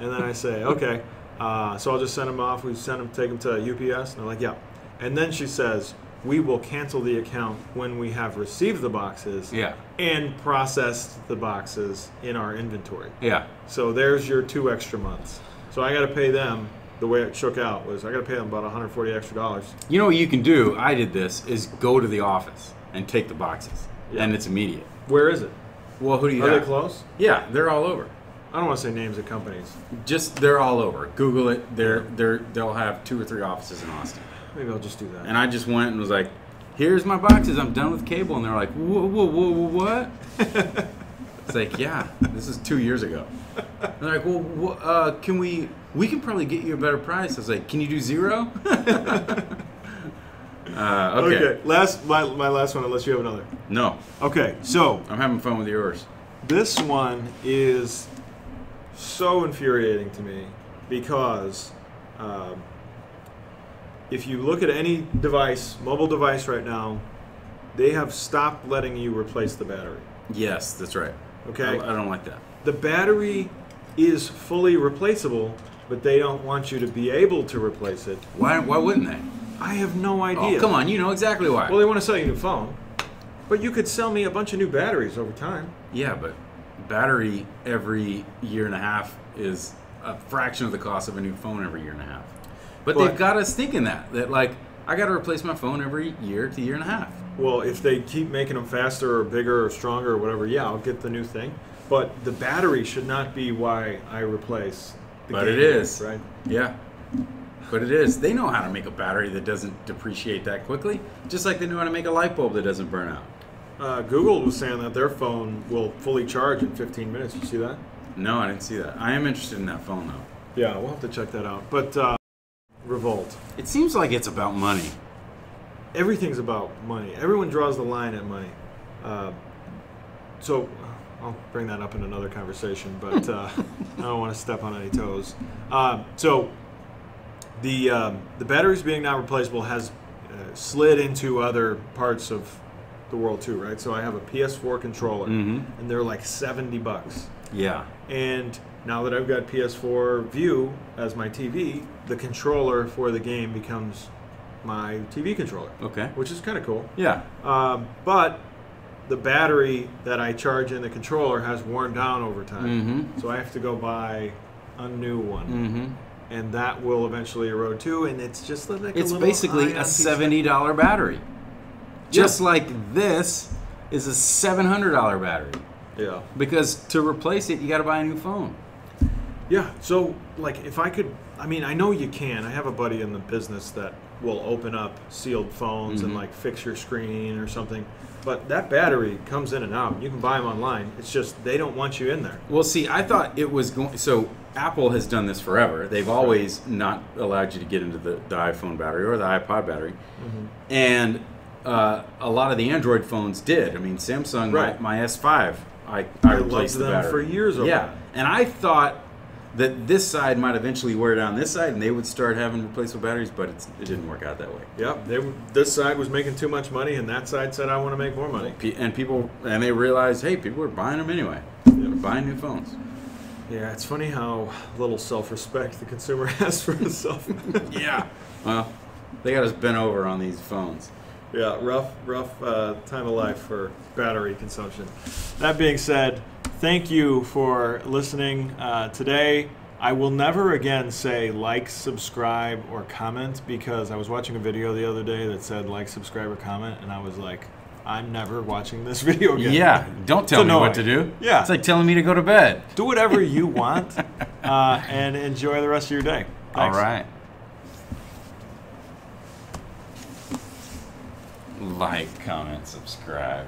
And then I say, okay. So I'll just send them off. We take them to UPS. And they're like, yeah. And then she says, we will cancel the account when we have received the boxes and processed the boxes in our inventory. Yeah. So there's your 2 extra months. So I got to pay them. The way it shook out was I got to pay them about $140 extra. You know what you can do? I did this, is go to the office and take the boxes. Yeah. And it's immediate. Where is it? Well, who do you Are have? they close? Yeah, they're all over. I don't want to say names of companies. Just, they're all over. Google it. They'll have 2 or 3 offices in Austin. Maybe I'll just do that. And I just went and was like, here's my boxes. I'm done with cable. And they're like, whoa, what? It's like, yeah, this is 2 years ago. And they're like, well, we can probably get you a better price. I was like, can you do 0? Okay. My last one, unless you have another. No, Okay, so I'm having fun with yours. this one is so infuriating to me because if you look at any device, mobile device right now, they have stopped letting you replace the battery. Yes, that's right. Okay? I don't like that. The battery is fully replaceable, but they don't want you to be able to replace it. Why wouldn't they? I have no idea. Oh, come on, you know exactly why. Well, they want to sell you a new phone, but you could sell me a bunch of new batteries over time. Yeah, but battery every year and a half is a fraction of the cost of a new phone every year and a half. But they've got us thinking that like, I got to replace my phone every year to year and a half. Well, if they keep making them faster or bigger or stronger or whatever, yeah, I'll get the new thing. But the battery should not be why I replace the But game, it is. right? Yeah. But it is. They know how to make a battery that doesn't depreciate that quickly, just like they know how to make a light bulb that doesn't burn out. Google was saying that their phone will fully charge in 15 minutes. You see that? No, I didn't see that. I am interested in that phone, though. Yeah, we'll have to check that out. But Revolt. It seems like it's about money. Everything's about money. Everyone draws the line at money. So I'll bring that up in another conversation, but I don't want to step on any toes. So the batteries being not replaceable has slid into other parts of the world too, right? So I have a PS4 controller, and they're like $70. Yeah. And now that I've got PS4 View as my TV, the controller for the game becomes my TV controller. Okay. Which is kind of cool. Yeah. But the battery that I charge in the controller has worn down over time. So I have to go buy a new one. And that will eventually erode too. And it's just like it's basically a $70 battery. Just like this is a $700 battery. Yeah. Because to replace it, you got to buy a new phone. Yeah. So, like, if I could, I mean, I know you can. I have a buddy in the business that will open up sealed phones and, like, fix your screen or something. But that battery comes in and out. You can buy them online. It's just they don't want you in there. Well, see, I thought it was going. So Apple has done this forever. They've always not allowed you to get into the iPhone battery or the iPod battery. And a lot of the Android phones did. I mean, Samsung, my S5, I replaced the battery for years. Yeah, and I thought that this side might eventually wear down this side, and they would start having replaceable batteries, but it didn't work out that way. Yep, this side was making too much money, and that side said, "I want to make more money." And they realized, hey, people are buying them anyway. They're buying new phones. Yeah, it's funny how little self-respect the consumer has for himself. Yeah, well, they got us bent over on these phones. Yeah, rough time of life for battery consumption. That being said, thank you for listening today. I will never again say like, subscribe, or comment, because I was watching a video the other day that said like, subscribe, or comment, and I was like, I'm never watching this video again. Yeah, don't tell me what to do. Yeah. It's like telling me to go to bed. Do whatever you want and enjoy the rest of your day. Thanks. All right. Like, comment, subscribe.